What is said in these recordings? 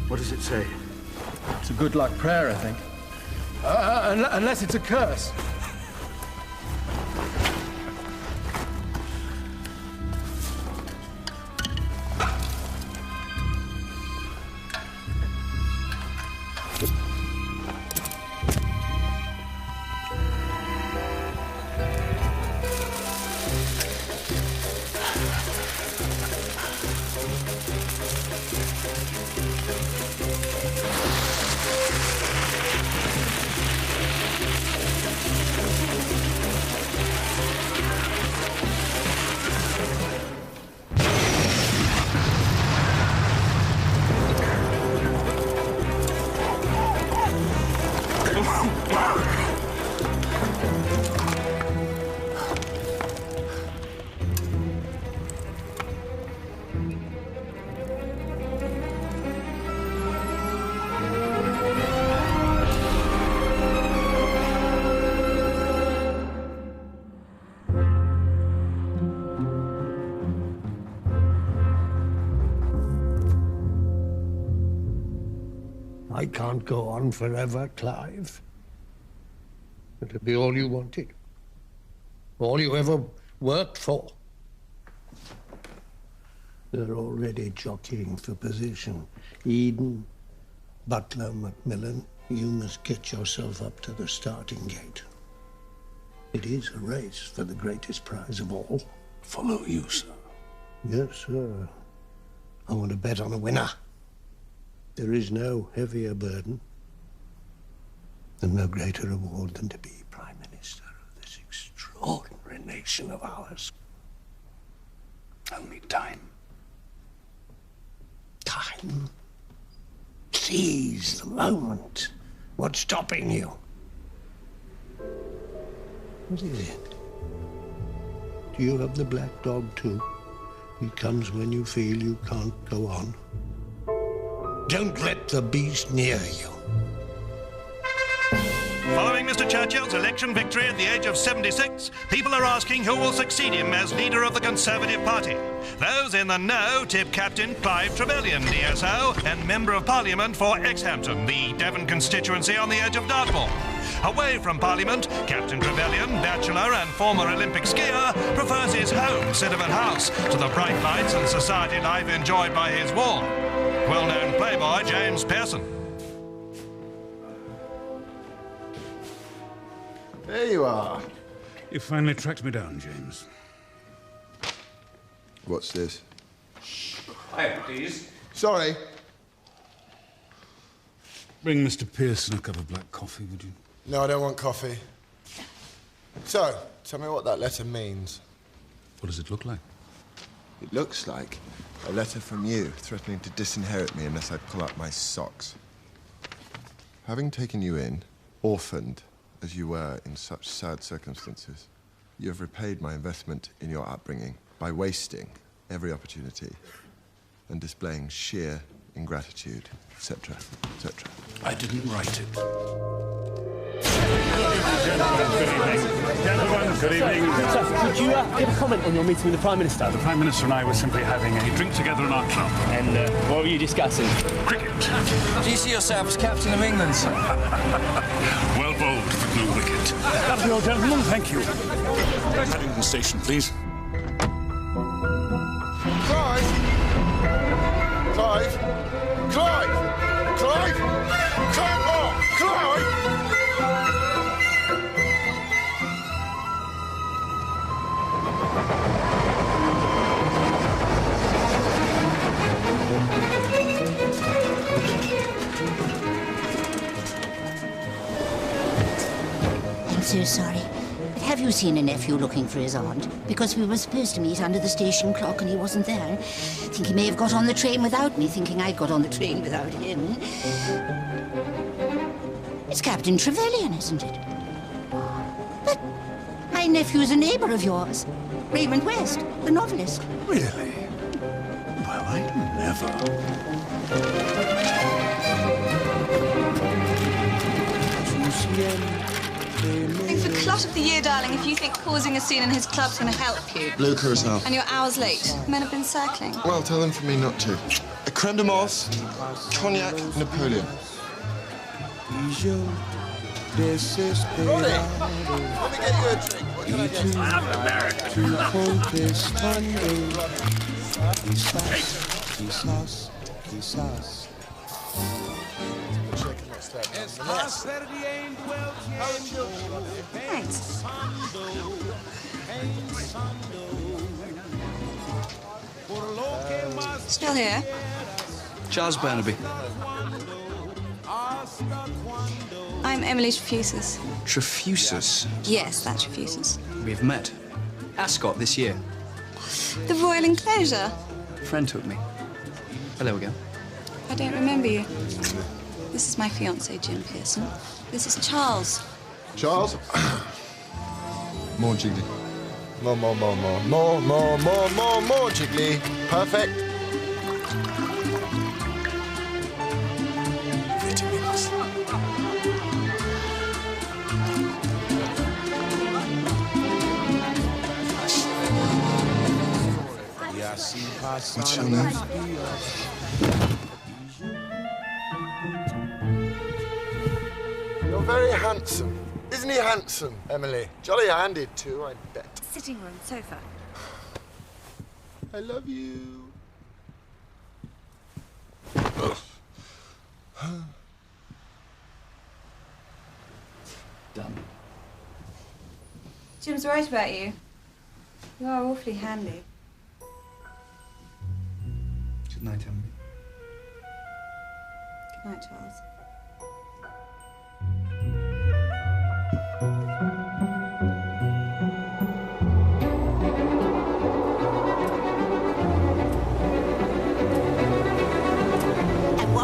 What does it say? It's a good luck prayer, I think. Unless it's a curse. I can't go on forever, Clive. It'll be all you wanted. All you ever worked for. They're already jockeying for position. Eden, Butler, Macmillan, you must get yourself up to the starting gate. It is a race for the greatest prize of all. Follow you, sir. Yes, sir. I want to bet on a winner. There is no heavier burden and no greater reward than to be Prime Minister of this extraordinary nation of ours. Only time. Time? Seize the moment. What's stopping you? What is it? Do you have the black dog too? He comes when you feel you can't go on. Don't let the beast near you. Following Mr. Churchill's election victory at the age of 76, people are asking who will succeed him as leader of the Conservative Party. Those in the know tip Captain Clive Trevelyan, DSO, and Member of Parliament for Exhampton, the Devon constituency on the edge of Dartmoor. Away from Parliament, Captain Trevelyan, bachelor and former Olympic skier, prefers his home, Sittaford House, to the bright lights and society life enjoyed by his wall. Well-known playboy James Pearson. There you are. You finally tracked me down, James. What's this? Quiet, please. Sorry. Bring Mr. Pearson a cup of black coffee, would you? No, I don't want coffee. So, tell me what that letter means. What does it look like? It looks like a letter from you threatening to disinherit me unless I pull out my socks. Having taken you in, orphaned as you were in such sad circumstances, you have repaid my investment in your upbringing by wasting every opportunity and displaying sheer ingratitude, etc., etc. I didn't write it. Gentlemen, good evening. Sir, could you give a comment on your meeting with the Prime Minister? The Prime Minister and I were simply having a drink together in our club. And what were you discussing? Cricket. Do you see yourself as Captain of England, sir? Well bowled, but no wicket. That'll be all, gentlemen. Thank you. Paddington Station, please. Clive! Clive! Clive! Clive! Come on! Clive! I'm so sorry. But have you seen a nephew looking for his aunt? Because we were supposed to meet under the station clock and he wasn't there. I think he may have got on the train without me, thinking I'd got on the train without him. It's Captain Trevelyan, isn't it? But my nephew's a neighbour of yours. Raymond West, the novelist. Really? Well, I'd never. Think for Clot of the Year, darling, if you think causing a scene in his club's going to help you. Blue curacao. And you're hours late. Men have been circling. Well, tell them for me not to. A creme de menthe, cognac, Napoleon. Ronnie, let me get you a drink. What can I get you? I'm American. Thanks. Still here? Charles Burnaby. I'm Emily Trefusis. Trefusis. Yes, that's Trefusis. We've met. Ascot this year. The Royal Enclosure. A friend took me. Oh, there we go. I don't remember you. This is my fiancé, Jim Pearson. This is Charles. Charles? More jiggly. More jiggly. Perfect. Vitamins. What's your name? You're very handsome. Isn't he handsome, Emily? Jolly handed, too, I bet. Sitting room, sofa. I love you. Done. Jim's right about you. You are awfully handy. Good night, Emily. Good night, Charles.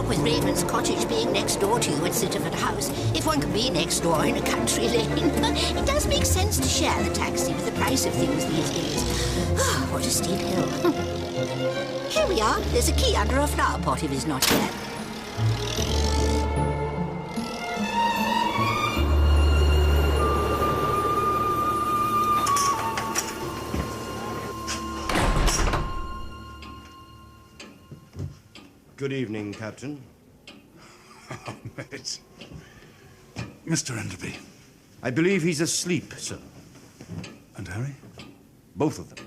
With Raymond's cottage being next door to you at Sittaford House, if one can be next door in a country lane, it does make sense to share the taxi with the price of things these days. Oh, what a steep hill. Here we are. There's a key under a flower pot if he's not here. Good evening, Captain. Oh, mate. Mr. Enderby. I believe he's asleep, sir. And Harry? Both of them.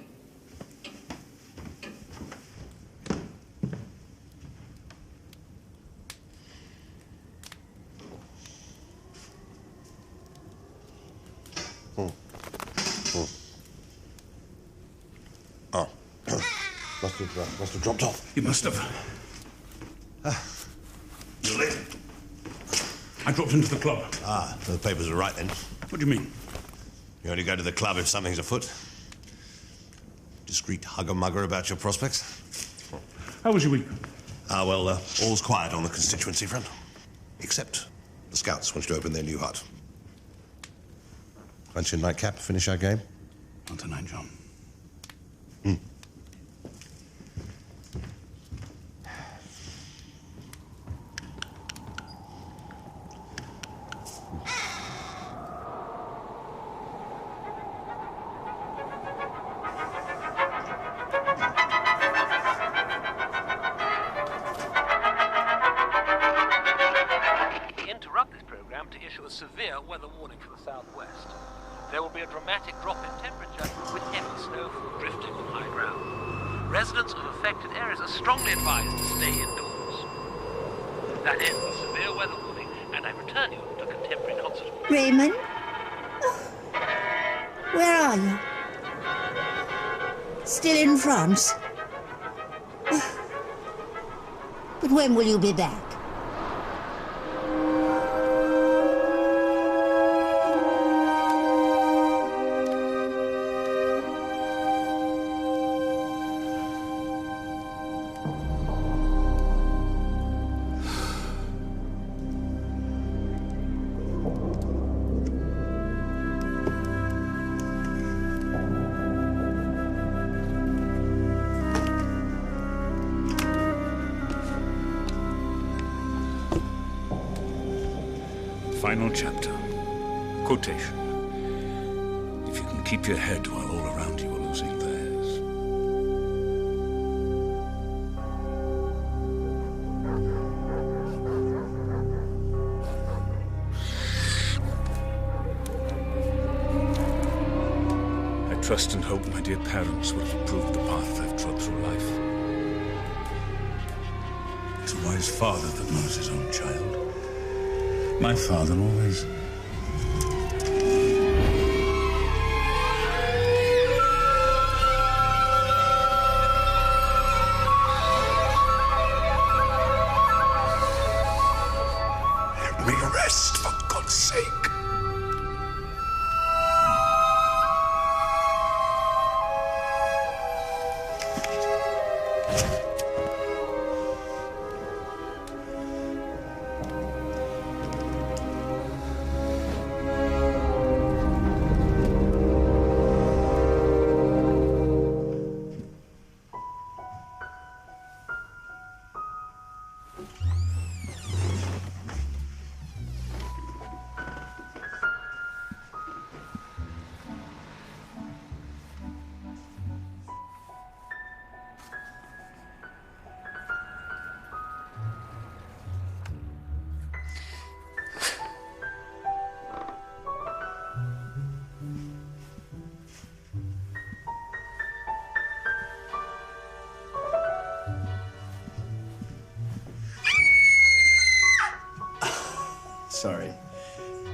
Oh. Must have dropped off. You must have. You're late. I dropped into the club. Ah, the papers are right then. What do you mean? You only go to the club if something's afoot. Discreet hugger-mugger about your prospects. How was your week? Ah, well, all's quiet on the constituency front. Except the scouts want you to open their new hut. Fancy a nightcap, finish our game? Not tonight, John. A severe weather warning for the southwest. There will be a dramatic drop in temperature with heavy snowfall drifting on high ground. Residents of affected areas are strongly advised to stay indoors. That ends the severe weather warning, and I return you to contemporary concert. Raymond? Oh. Where are you? Still in France? Oh. But when will you be back? Final chapter. Quotation. If you can keep your head while all around you are losing theirs. trust and hope my dear parents would have approved the path I've trod through life. It's a wise father that knows his own child. My father always... Let me rest, for God's sake. Sorry.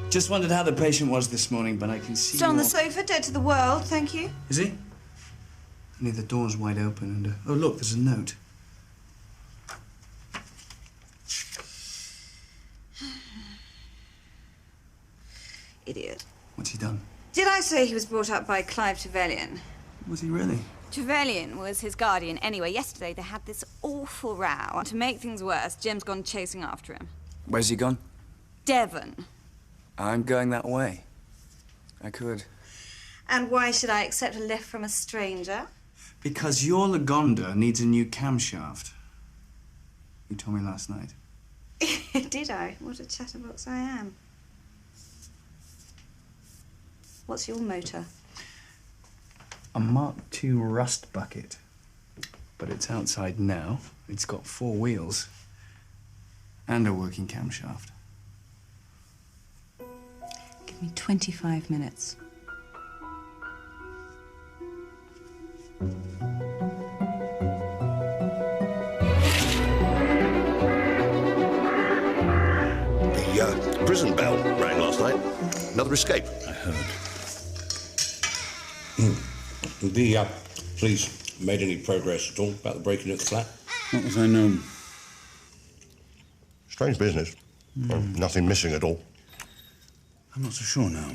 Just wondered how the patient was this morning, but I can see Still on the you're- sofa, dead to the world, thank you. Is he? Only the door's wide open and... oh, look, there's a note. Idiot. What's he done? Did I say he was brought up by Clive Trevelyan? Was he really? Trevelyan was his guardian. Anyway, yesterday they had this awful row. To make things worse, Jim's gone chasing after him. Where's he gone? Devon. I'm going that way. I could. And why should I accept a lift from a stranger? Because your Lagonda needs a new camshaft. You told me last night. Did I? What a chatterbox I am. What's your motor? A Mark II rust bucket. But it's outside now. It's got 4 wheels. And a working camshaft. Give me 25 minutes. The prison bell rang last night. Another escape. I heard. The police made any progress at all about the break-in at the flat? Not as I know. Strange business. Well, nothing missing at all. I'm not so sure now.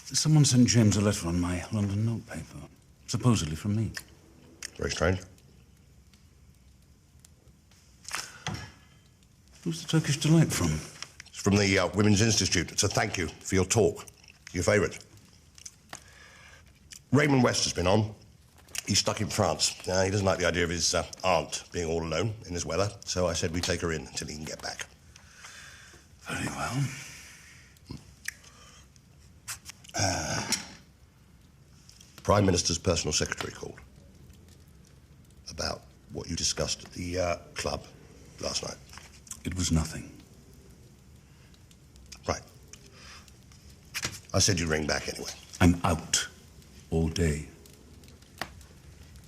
Someone sent James a letter on my London notepaper, supposedly from me. Very strange. Who's the Turkish Delight from? It's from the Women's Institute. It's a thank you for your talk. Your favourite. Raymond West has been on. He's stuck in France. He doesn't like the idea of his aunt being all alone in this weather, so I said we'd take her in until he can get back. Very well. Prime Minister's personal secretary called about what you discussed at the club last night. It was nothing. Right. I said you'd ring back anyway. I'm out all day.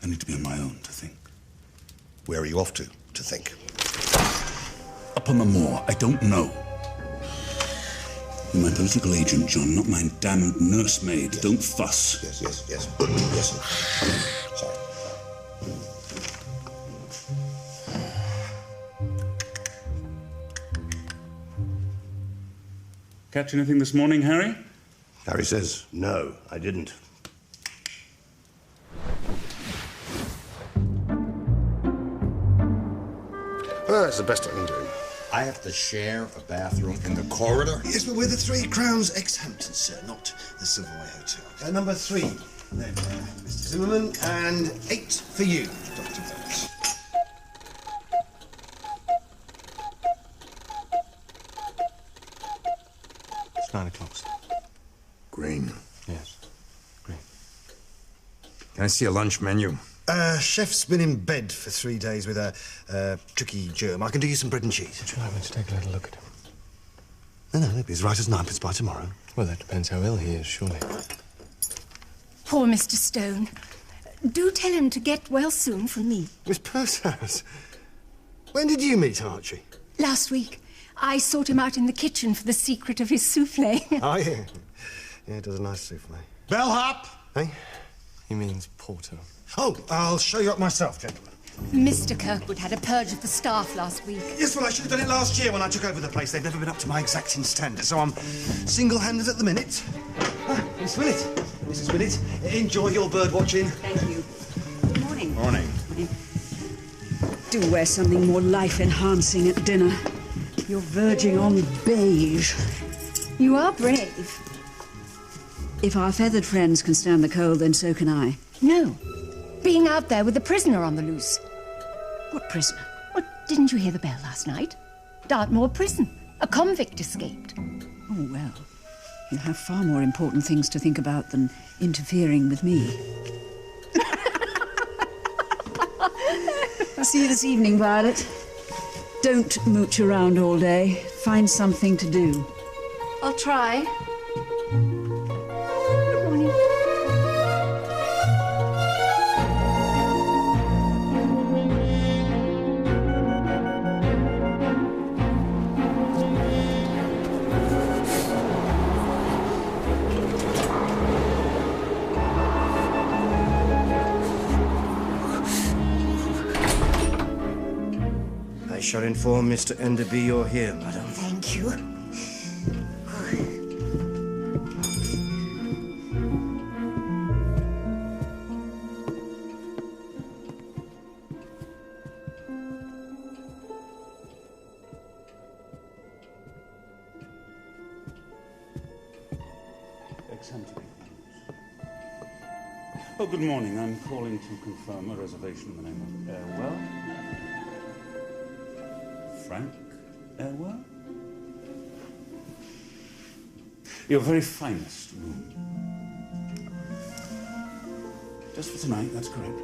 I need to be on my own to think. Where are you off to think? Up on the moor. I don't know. You're my political agent, John, not my damned nursemaid. Yes. Don't fuss. Yes. Yes. Sorry. Catch anything this morning, Harry? Harry says, no, I didn't. Well, that's the best I can do. I have to share a bathroom in the corridor? Yes, but we're the 3 Crowns ex-Hampton, sir, not the Savoy Hotel. Number 3, then, Mr. Zimmerman, and 8 for you, Dr. Burns. It's 9 o'clock, sir. Green. Yes, green. Can I see a lunch menu? Chef's been in bed for 3 days with a tricky germ. I can do you some bread and cheese. Would you like me to take a little look at him? No, he'll be as right as 9pence by tomorrow. Well, that depends how ill he is, surely. Poor Mr. Stone. Do tell him to get well soon from me. Miss Pursehouse, when did you meet Archie? Last week, I sought him out in the kitchen for the secret of his souffle. Oh, yeah. Yeah, it does a nice souffle. Bellhop! Hey? He means porter. Oh, I'll show you up myself, gentlemen. Mr. Kirkwood had a purge of the staff last week. Yes, well, I should have done it last year when I took over the place. They've never been up to my exacting standard, so I'm single-handed at the minute. Miss Willett. Mrs. Willett, enjoy your bird watching. Thank you. Good morning. Morning. Do wear something more life-enhancing at dinner. You're verging on beige. You are brave. If our feathered friends can stand the cold, then so can I. No. Being out there with a prisoner on the loose. What prisoner? Well, didn't you hear the bell last night? Dartmoor prison. A convict escaped. Oh, well. You have far more important things to think about than interfering with me. See you this evening, Violet. Don't mooch around all day. Find something to do. I'll try. I shall inform Mr. Enderby you're here, madam. Thank you. Oh, good morning. I'm calling to confirm a reservation in the name of Airwell. Frank Airwell? Your very finest room. Just for tonight, that's correct.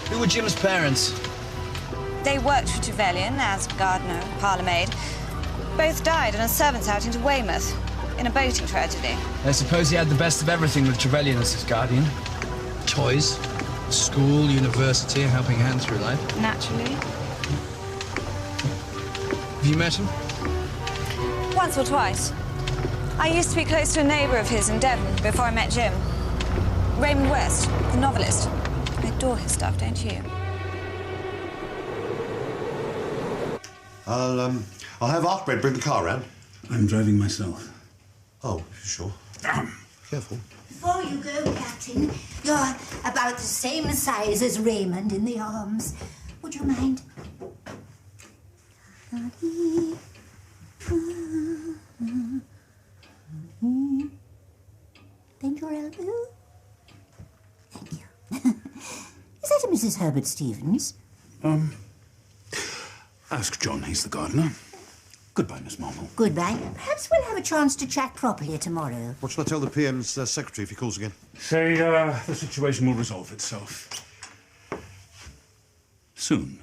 Who were Jim's parents? They worked for Trevelyan as gardener and parlourmaid. Both died on a servant's outing to Weymouth in a boating tragedy. I suppose he had the best of everything with Trevelyan as his guardian. Toys, school, university, a helping hand through life. Naturally. Have you met him? Once or twice. I used to be close to a neighbour of his in Devon before I met Jim. Raymond West, the novelist. I adore his stuff, don't you? I'll have Arkwright bring the car round. I'm driving myself. Oh, sure. Careful. Before you go, Captain, you're about the same size as Raymond in the arms. Would you mind? Bend your elbow. Thank you. Is that a Mrs. Herbert Stevens? Ask John, he's the gardener. Goodbye, Miss Marple. Goodbye. Perhaps we'll have a chance to chat properly tomorrow. What shall I tell the PM's secretary if he calls again? Say, the situation will resolve itself. Soon.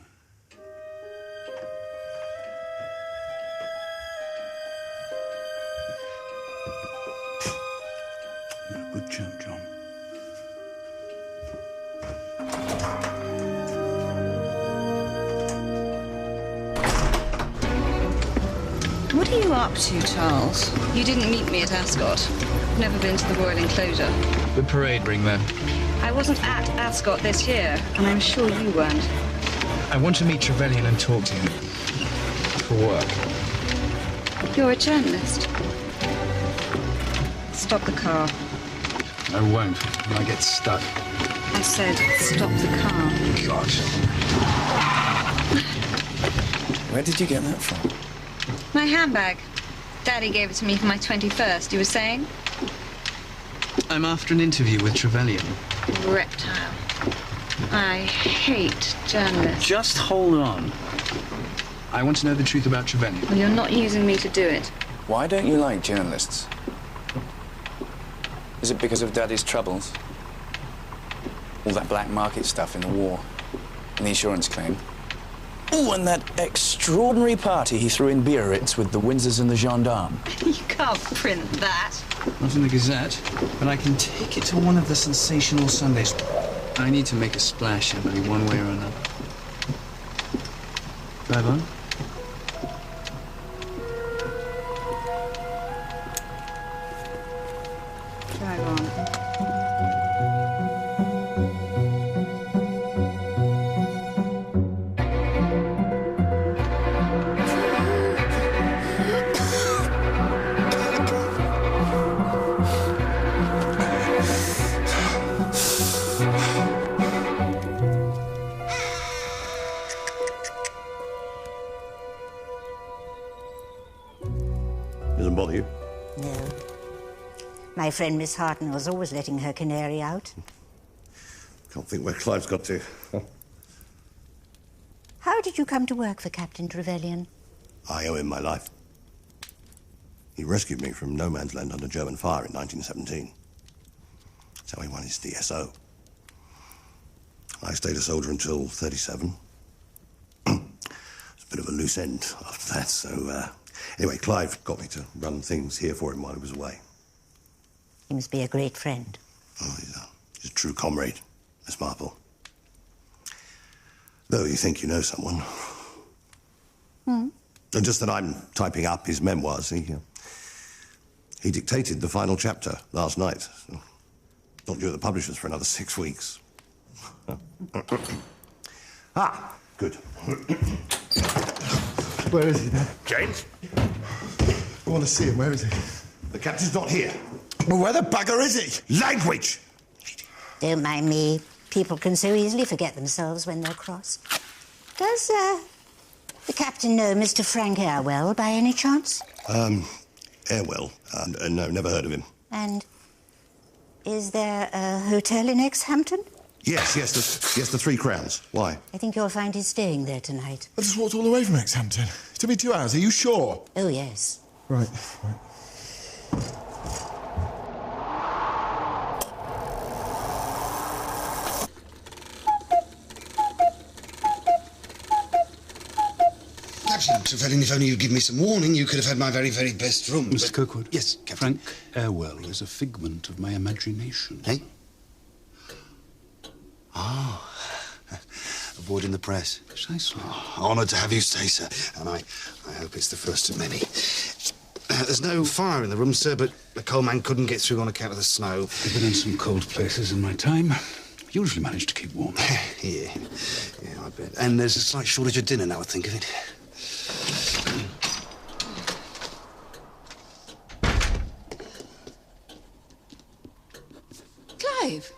You're a good chap, John. What are you up to, Charles? You didn't meet me at Ascot. I've never been to the Royal Enclosure. The parade ring, then. I wasn't at Ascot this year, and I'm sure you weren't. I want to meet Trevelyan and talk to him. For work. You're a journalist. Stop the car. I won't. When I get stuck. I said, stop the car. God. Where did you get that from? My handbag. Daddy gave it to me for my 21st, you were saying? I'm after an interview with Trevelyan. Reptile. I hate journalists. Just hold on. I want to know the truth about Trevelyan. Well, you're not using me to do it. Why don't you like journalists? Is it because of Daddy's troubles? All that black market stuff in the war, and the insurance claim. Oh, and that extraordinary party he threw in Biarritz with the Windsors and the gendarmes. You can't print that. Not in the Gazette, but I can take it to one of the sensational Sundays. I need to make a splash, Emily, one way or another. Drive on. Drive on. Doesn't bother you? No. My friend Miss Harton was always letting her canary out. Can't think where Clive's got to. How did you come to work for Captain Trevelyan? I owe him my life. He rescued me from no man's land under German fire in 1917. That's how he won his DSO. I stayed a soldier until 37. It's a bit of a loose end after that, so... Anyway, Clive got me to run things here for him while he was away. He must be a great friend. Oh, he's a true comrade, Miss Marple. Though you think you know someone. Hmm? And just that I'm typing up his memoirs. He dictated the final chapter last night. So not due at the publishers for another 6 weeks. Ah, good. Where is he then? James? I want to see him. Where is he? The captain's not here. Well, where the bugger is he? Language! Don't mind me. People can so easily forget themselves when they're cross. Does, the captain know Mr. Frank Airwell by any chance? Airwell? No, never heard of him. And is there a hotel in Exhampton? Yes, the 3 Crowns. Why? I think you'll find he's staying there tonight. I just walked all the way from Exhampton. It took me 2 hours. Are you sure? Oh, yes. Right. Captain Trevelyan, if only you'd give me some warning, you could have had my very, very best room. Mr. Kirkwood? Yes, Captain. Frank Airwell is a figment of my imagination. Hey? Ah. Avoiding the press. Precisely. Honoured to have you say so. And I hope it's the first of many. There's no fire in the room, sir, but the coal man couldn't get through on account of the snow. I've been in some cold places in my time. Usually manage to keep warm. Yeah, I bet. And there's a slight shortage of dinner now I think of it. Clive!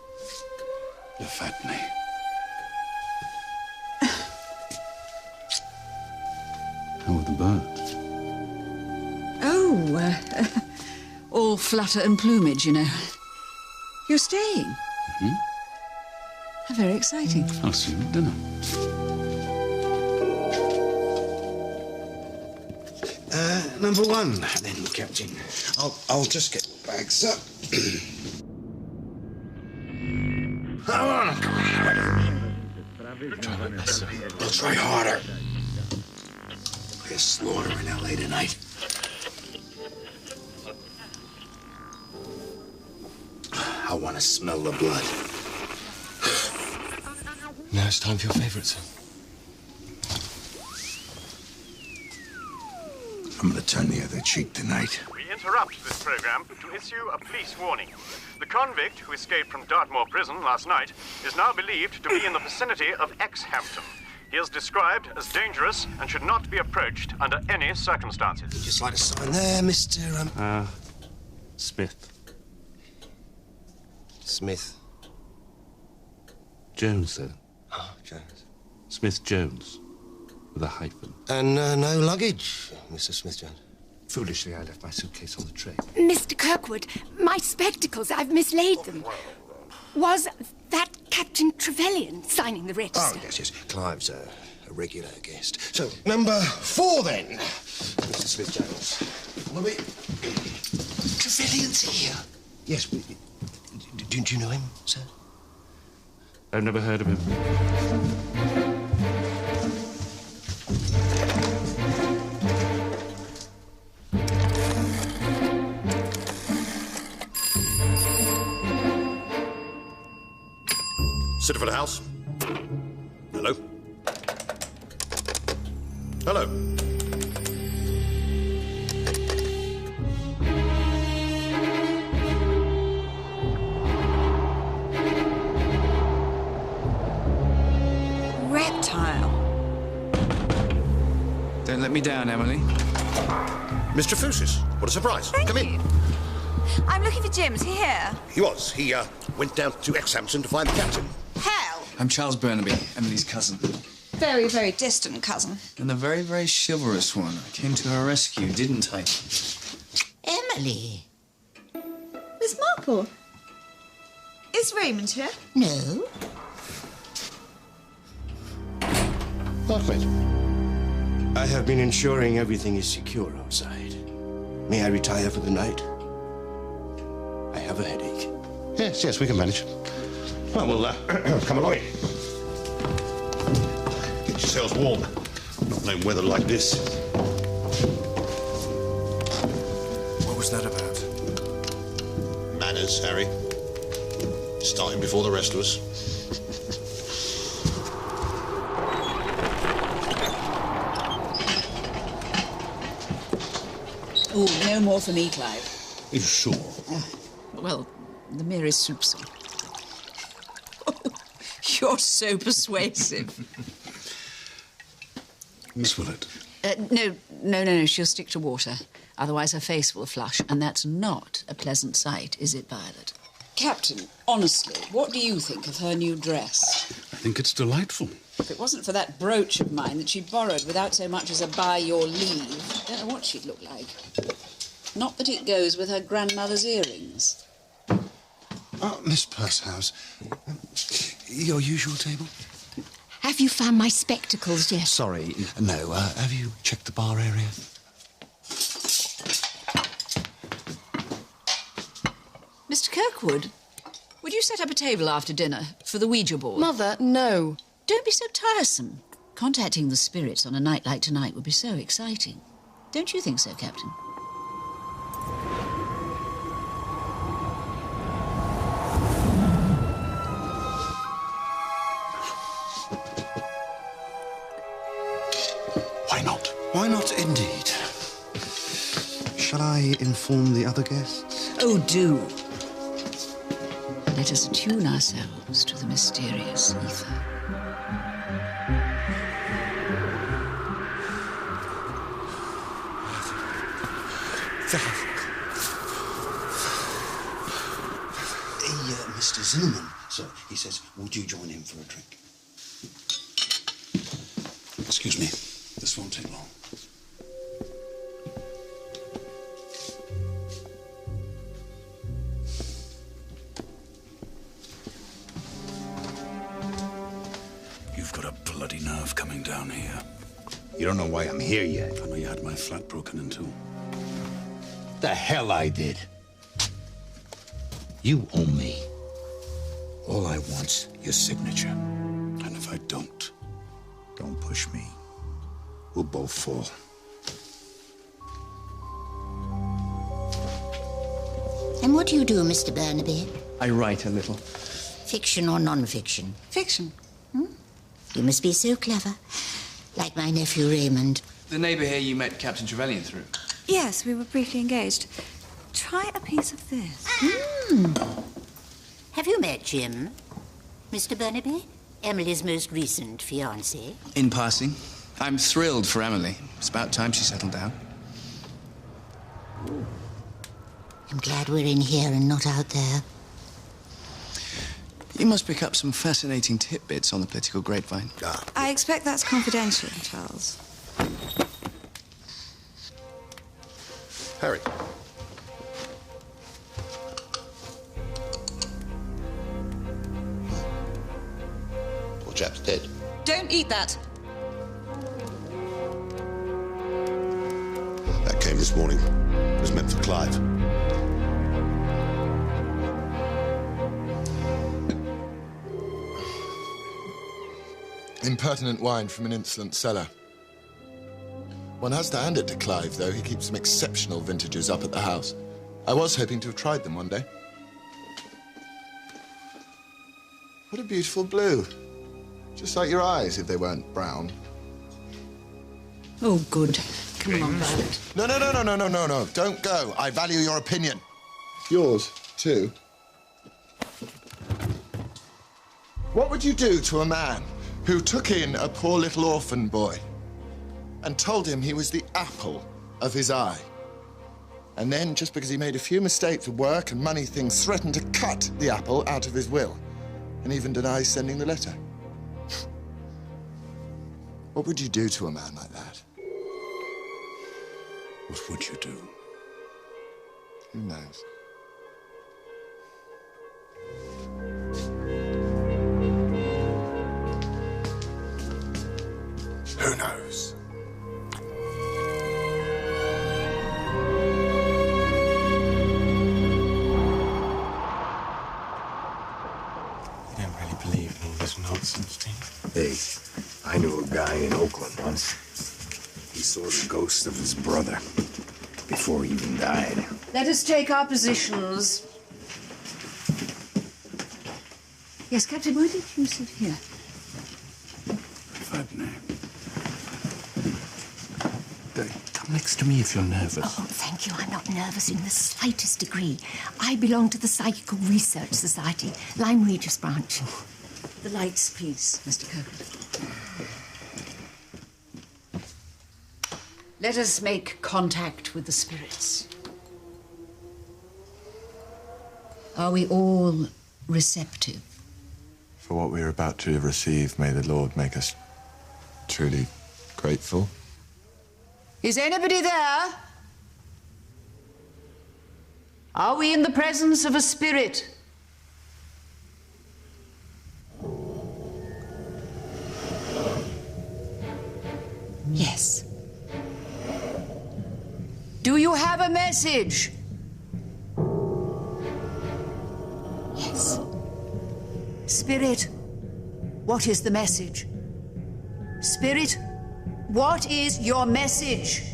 You fat me. How are the birds? Oh, all flutter and plumage, you know. You're staying? Mm-hmm. How very exciting. I'll see you at dinner. Number 1, then, Captain. I'll just get the bags up. I'll try harder. Be a slaughter in L.A. tonight. I want to smell the blood. Now it's time for your favourites. I'm going to turn the other cheek tonight. We interrupt this program to issue a police warning. The convict who escaped from Dartmoor prison last night is now believed to be in the vicinity of Exhampton. He is described as dangerous and should not be approached under any circumstances. Would you just like to sign there, Mr. Smith. Smith. Jones, sir. Oh, Jones. Smith Jones. With a hyphen. And no luggage, Mr. Smith-Jones. Foolishly, I left my suitcase on the train. Mr. Kirkwood, my spectacles, I've mislaid them. Was that Captain Trevelyan signing the register? Oh, yes. Clive's a regular guest. So, number 4 then, Mr. Smith-Jones. Follow me. Trevelyan's here. Yes, but do you know him, sir? I've never heard of him. Sittaford House. Hello. Hello. Reptile. Don't let me down, Emily. Mr. Fusis, what a surprise. Come in. I'm looking for Jim. Is he here? He was. He went down to Exhampton to find the captain. Hell! I'm Charles Burnaby, Emily's cousin. Very, very distant cousin. And a very, very chivalrous one. I came to her rescue, didn't I? Emily. Miss Marple. Is Raymond here? No. Margaret, I have been ensuring everything is secure outside. May I retire for the night? I have a headache. Yes, we can manage. Well, we'll come along in. Get yourselves warm. Not no weather like this. What was that about? Manners, Harry. Starting before the rest of us. Oh, no more for me, Clive. Are you sure? Well, the merest soupçon. Oh, you're so persuasive. Miss Willett. No. She'll stick to water. Otherwise her face will flush, and that's not a pleasant sight, is it, Violet? Captain, honestly, what do you think of her new dress? I think it's delightful. If it wasn't for that brooch of mine that she borrowed without so much as a by your leave, I don't know what she'd look like. Not that it goes with her grandmother's earrings. Miss Purshouse, your usual table? Have you found my spectacles yet? Sorry, no. Have you checked the bar area? Mr. Kirkwood, would you set up a table after dinner for the Ouija board? Mother, no. Don't be so tiresome. Contacting the spirits on a night like tonight would be so exciting. Don't you think so, Captain? Why not? Why not, indeed? Shall I inform the other guests? Oh, do. Let us attune ourselves to the mysterious ether. Mr. Zimmerman, sir, he says, would you join him for a drink? Excuse me. This won't take long. You've got a bloody nerve coming down here. You don't know why I'm here yet. I know you had my flat broken into. The hell I did. You owe me. All I want's your signature. And if I don't? Don't push me. We'll both fall. And what do you do, Mr. Burnaby? I write a little. Fiction or non-fiction? Fiction. You must be so clever. Like my nephew Raymond. The neighbour here you met Captain Trevelyan through. Yes, we were briefly engaged. Try a piece of this. Have you met Jim? Mr. Burnaby? Emily's most recent fiancé? In passing. I'm thrilled for Emily. It's about time she settled down. I'm glad we're in here and not out there. You must pick up some fascinating tidbits on the political grapevine. I expect that's confidential, Charles. Harry. Poor chap's dead. Don't eat that. this morning. It was meant for Clive. Impertinent wine from an insolent cellar. One has to hand it to Clive, though. He keeps some exceptional vintages up at the house. I was hoping to have tried them one day. What a beautiful blue. Just like your eyes, if they weren't brown. Oh, good. Come on, Violet. No. Don't go. I value your opinion. Yours, too. What would you do to a man who took in a poor little orphan boy and told him he was the apple of his eye? And then, just because he made a few mistakes with work and money things, threatened to cut the apple out of his will and even deny sending the letter? What would you do to a man like that? What would you do? Who knows? Who knows? You don't really believe in all this nonsense, do you? Hey, I knew a guy in Oakland once. He saw the ghost of his brother before he even died. Let us take our positions. Yes, Captain, why did you sit here? Come next to me if you're nervous. Oh, thank you. I'm not nervous in the slightest degree. I belong to the Psychical Research Society, Lyme Regis branch. The lights, please, Mr. Kirkwood. Let us make contact with the spirits. Are we all receptive? For what we are about to receive, may the Lord make us truly grateful. Is anybody there? Are we in the presence of a spirit? Yes. Do you have a message? Yes. Spirit, what is the message? Spirit, what is your message?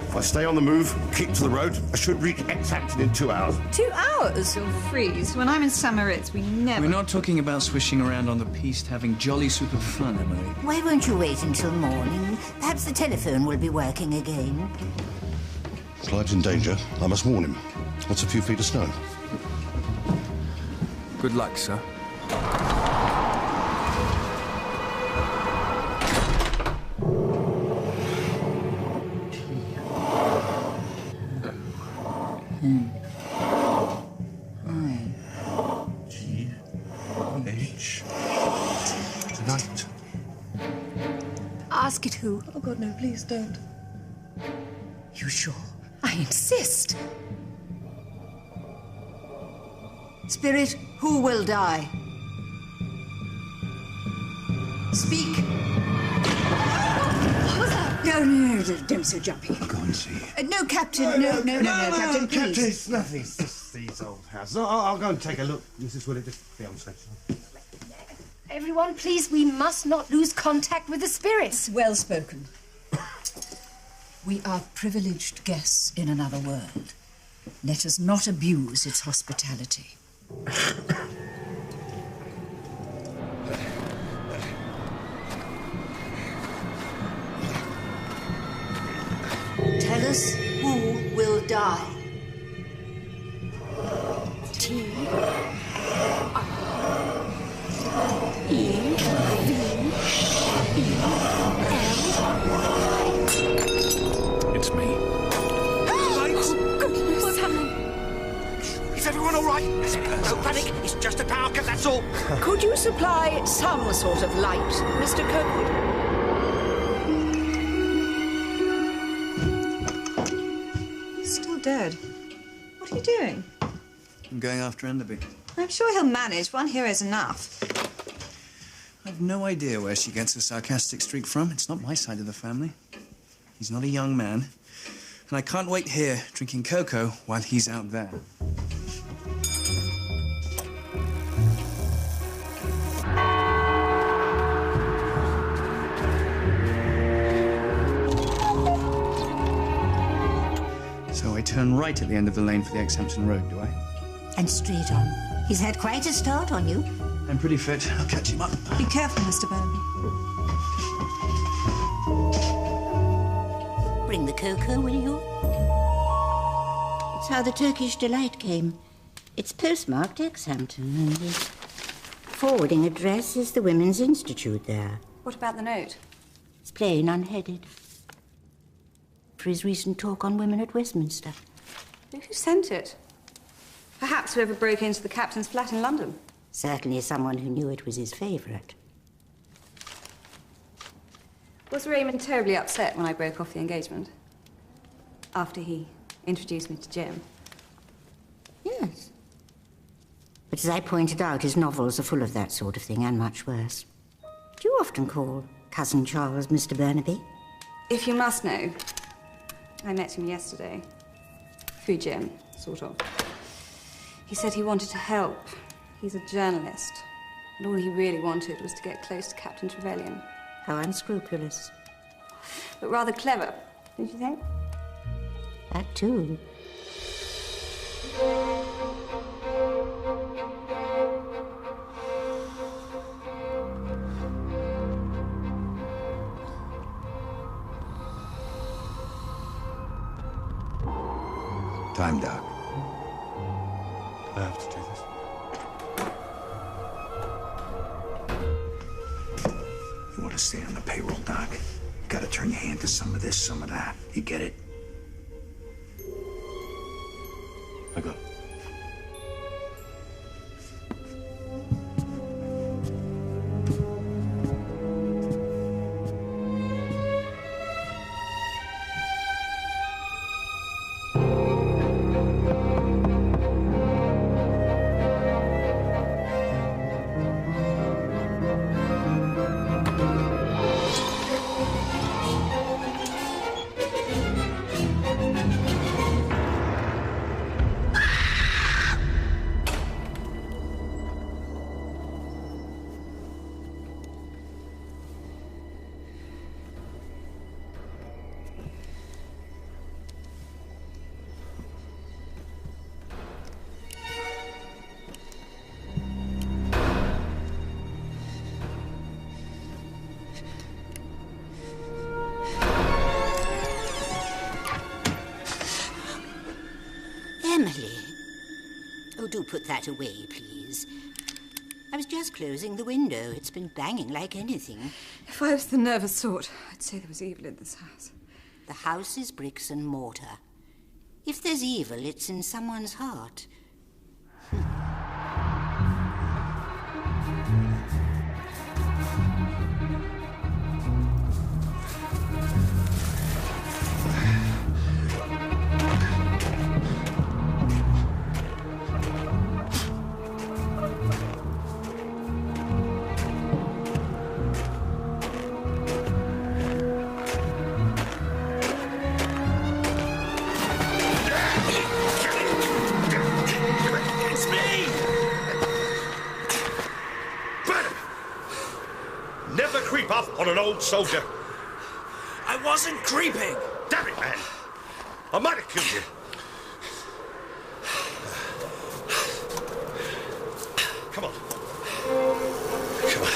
If I stay on the move, keep to the road, I should reach X-Acton in 2 hours. 2 hours? You'll freeze. When I'm in Samaritz, we never... We're not talking about swishing around on the piste, having jolly super fun, Emily. Why won't you wait until morning? Perhaps the telephone will be working again. Clive's in danger. I must warn him. What's a few feet of snow? Good luck, sir. G-H. Tonight. Ask it who? Oh, God, no, please don't. You sure? I insist. Spirit, who will die? Speak. What was that? No, don't be so jumpy. Go and see. No, Captain, no, Captain, please. Captain, it's nothing. It's just these old houses. I'll go and take a look. Mrs. Willett, just be on station. Everyone, please, we must not lose contact with the spirits. Well spoken. We are privileged guests in another world. Let us not abuse its hospitality. Tell us who will die. It's me. What's happening? Is everyone all right? No panic. It's just a power cut, that's all. Could you supply some sort of light, Mr. Kirkwood? What are you doing? I'm going after Enderby. I'm sure he'll manage. One hero's enough. I've no idea where she gets her sarcastic streak from. It's not my side of the family. He's not a young man. And I can't wait here, drinking cocoa, while he's out there. So I turn right at the end of the lane for the Exhampton Road, do I? And straight on. He's had quite a start on you. I'm pretty fit. I'll catch him up. Be careful, Mr. Burnaby. Bring the cocoa, will you? It's how the Turkish Delight came. It's postmarked Exhampton, and the forwarding address is the Women's Institute there. What about the note? It's plain, unheaded. For his recent talk on women at Westminster. Who sent it? Perhaps whoever broke into the captain's flat in London. Certainly someone who knew it was his favourite. Was Raymond terribly upset when I broke off the engagement? After he introduced me to Jim? Yes. But as I pointed out, his novels are full of that sort of thing, and much worse. Do you often call Cousin Charles Mr. Burnaby? If you must know, I met him yesterday. Through Jim, sort of. He said he wanted to help. He's a journalist. And all he really wanted was to get close to Captain Trevelyan. How unscrupulous. But rather clever, don't you think? That too. Time, Doc. I have to do this. You want to stay on the payroll, Doc? You gotta turn your hand to some of this, some of that. You get it? I got it. Emily. Oh, do put that away, please. I was just closing the window. It's been banging like anything. If I was the nervous sort, I'd say there was evil in this house. The house is bricks and mortar. If there's evil, it's in someone's heart. On an old soldier. I wasn't creeping. Damn it, man. I might have killed you. Come on. Come on.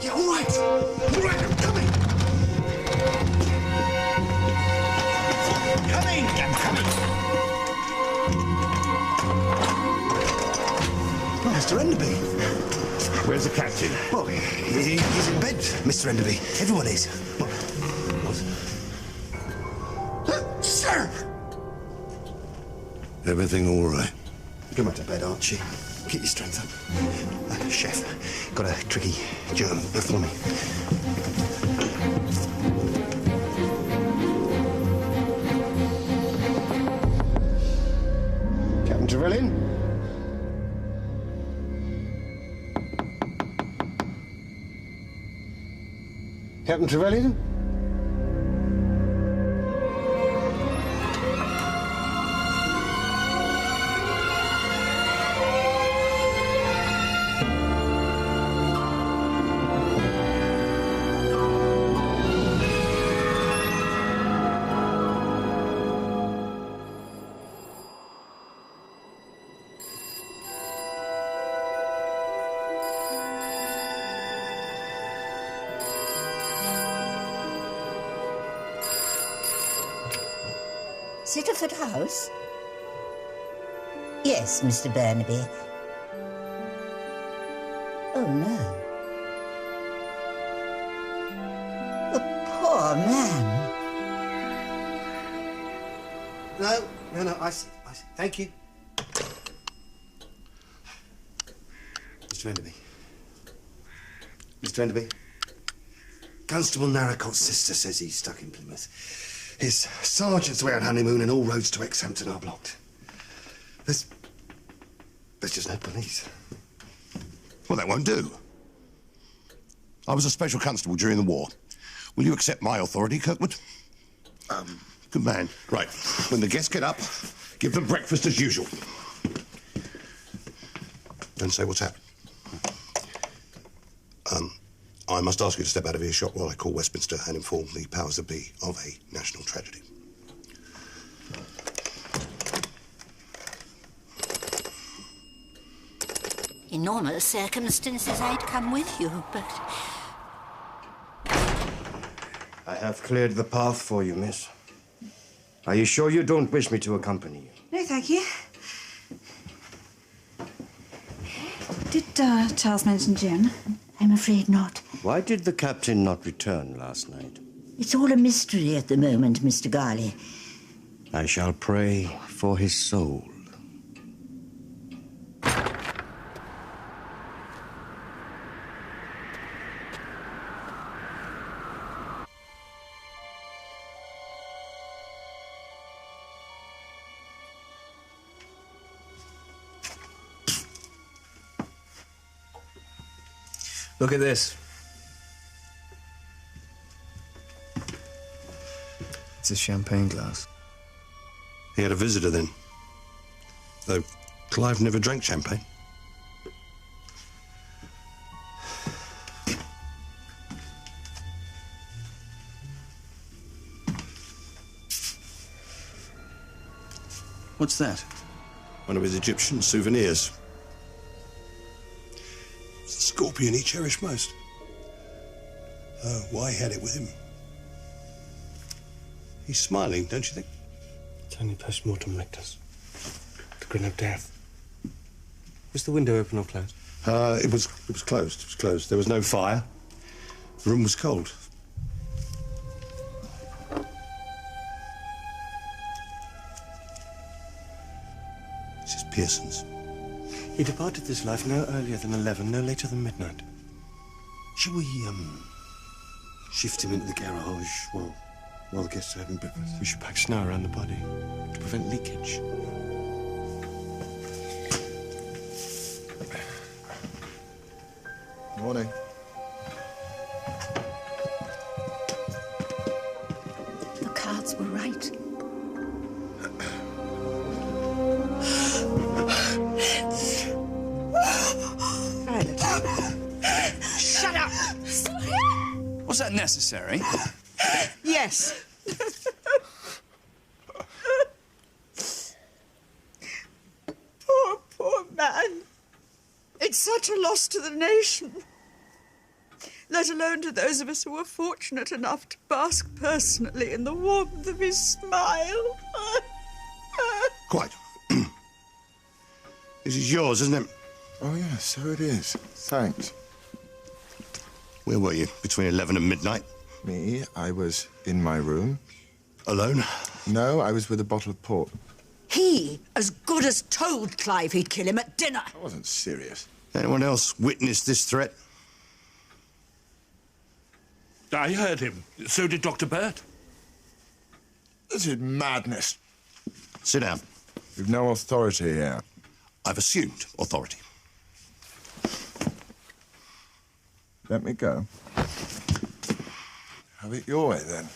Yeah, all right. All right, I'm coming. Coming, I'm coming. Mr. Enderby. Where's the captain? Well, he's in bed, Mr. Enderby. Everyone is. What? Sir! Everything all right? Go back to bed, Archie. Keep your strength up. Chef, got a tricky germ for me. Trevelyan? Captain Trevelyan? Sittaford House? Yes, Mr. Burnaby. Oh, no. The poor man. No, I see. Thank you. Mr. Enderby. Mr. Enderby. Constable Narracot's sister says he's stuck in Plymouth. His sergeant's away on honeymoon and all roads to Exhampton are blocked. There's just no police. Well, that won't do. I was a special constable during the war. Will you accept my authority, Kirkwood? Good man. Right. When the guests get up, give them breakfast as usual. Don't say what's happened. I must ask you to step out of earshot while I call Westminster and inform the powers that be of a national tragedy. In normal circumstances, I'd come with you, but... I have cleared the path for you, miss. Are you sure you don't wish me to accompany you? No, thank you. Did Charles mention Jim? I'm afraid not. Why did the captain not return last night? It's all a mystery at the moment, Mr. Garley. I shall pray for his soul. Look at this. It's a champagne glass. He had a visitor then. Though Clive never drank champagne. What's that? One of his Egyptian souvenirs. It's the scorpion he cherished most. Why he had it with him? He's smiling, don't you think? It's only post-mortem lectures. The grin of death. Was the window open or closed? It was closed. It was closed. There was no fire. The room was cold. This is Pearson's. He departed this life no earlier than 11, no later than midnight. Shall we, shift him into the garage while the guests are having breakfast? We should pack snow around the body to prevent leakage. Morning. The cards were right. Shut up! Was that necessary? Yes. Poor man. It's such a loss to the nation. Let alone to those of us who were fortunate enough to bask personally in the warmth of his smile. Quite. This is yours, isn't it? Oh, yeah, so it is. Thanks. Where were you between 11 and midnight? Me? I was in my room. Alone? No, I was with a bottle of port. He as good as told Clive he'd kill him at dinner. I wasn't serious. Anyone else witnessed this threat? I heard him. So did Dr. Burt. This is madness. Sit down. We've no authority here. I've assumed authority. Let me go. Have it your way, then.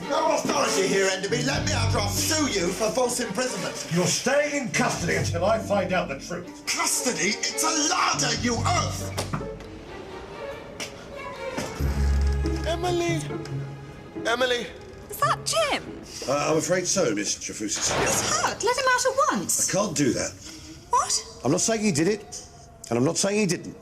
No authority here, Enderby. Let me out or I'll sue you for false imprisonment. You're staying in custody until I find out the truth. Custody? It's a larder, you oaf! Emily! Emily! Is that Jim? I'm afraid so, Miss Trefusis. He's hurt. Let him out at once. I can't do that. What? I'm not saying he did it, and I'm not saying he didn't.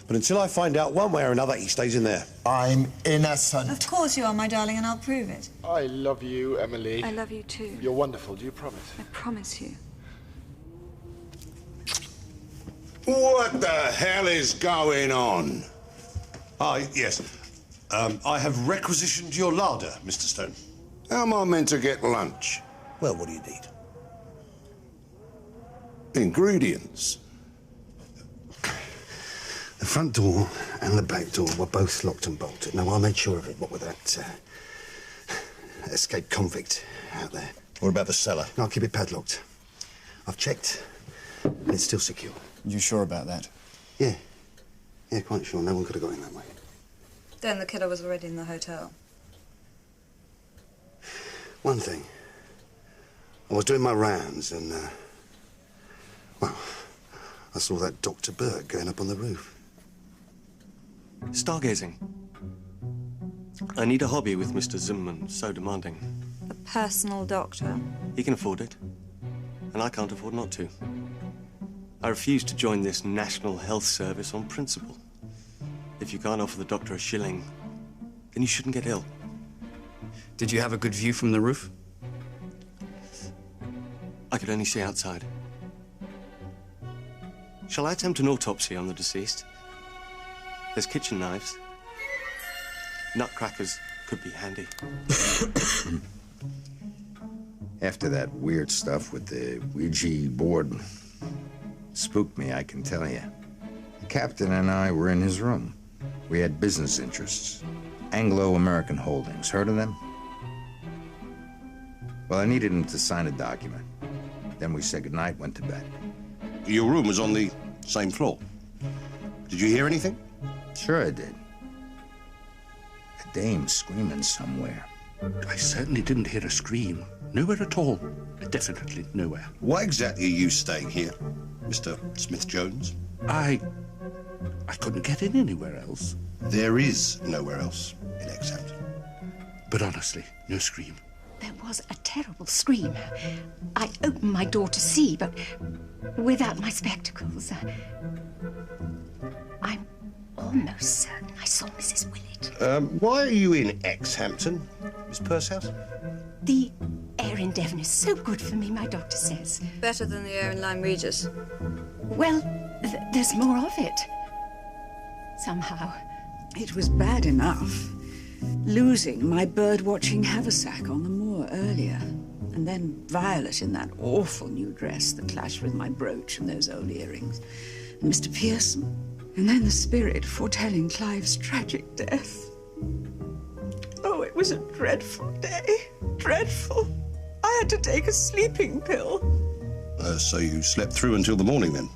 But until I find out one way or another, he stays in there. I'm innocent. Of course you are, my darling, and I'll prove it. I love you, Emily. I love you too. You're wonderful. Do you promise? I promise you. What the hell is going on? Yes. I have requisitioned your larder, Mr. Stone. How am I meant to get lunch? Well, what do you need? Ingredients. The front door and the back door were both locked and bolted. Now, I made sure of it, what with that escaped convict out there. What about the cellar? I'll keep it padlocked. I've checked, and it's still secure. You sure about that? Yeah. Yeah, quite sure. No one could have got in that way. Then the killer was already in the hotel. One thing. I was doing my rounds and, well, I saw that Dr. Burke going up on the roof. Stargazing. I need a hobby with Mr. Zimmerman, so demanding. A personal doctor. He can afford it, and I can't afford not to. I refuse to join this National Health Service on principle. If you can't offer the doctor a shilling, then you shouldn't get ill. Did you have a good view from the roof? I could only see outside. Shall I attempt an autopsy on the deceased? There's kitchen knives. Nutcrackers could be handy. After that weird stuff with the Ouija board spooked me, I can tell you. The captain and I were in his room. We had business interests. Anglo-American Holdings. Heard of them? Well, I needed him to sign a document. Then we said goodnight, went to bed. Your room was on the same floor. Did you hear anything? Sure I did. A dame screaming somewhere. I certainly didn't hear a scream. Nowhere at all. Definitely nowhere. Why exactly are you staying here, Mr. Smith-Jones? I couldn't get in anywhere else. There is nowhere else in Exhampton. But honestly, no scream. There was a terrible scream. I opened my door to see, but without my spectacles. I'm almost certain I saw Mrs. Willett. Why are you in Exhampton, Miss Pursehouse? The air in Devon is so good for me, my doctor says. Better than the air in Lyme Regis. Well, there's more of it. Somehow. It was bad enough losing my bird-watching haversack on the moor earlier, and then Violet in that awful new dress that clashed with my brooch and those old earrings, and Mr. Pearson, and then the spirit foretelling Clive's tragic death. Oh, it was a dreadful day. Dreadful. I had to take a sleeping pill. So you slept through until the morning, then?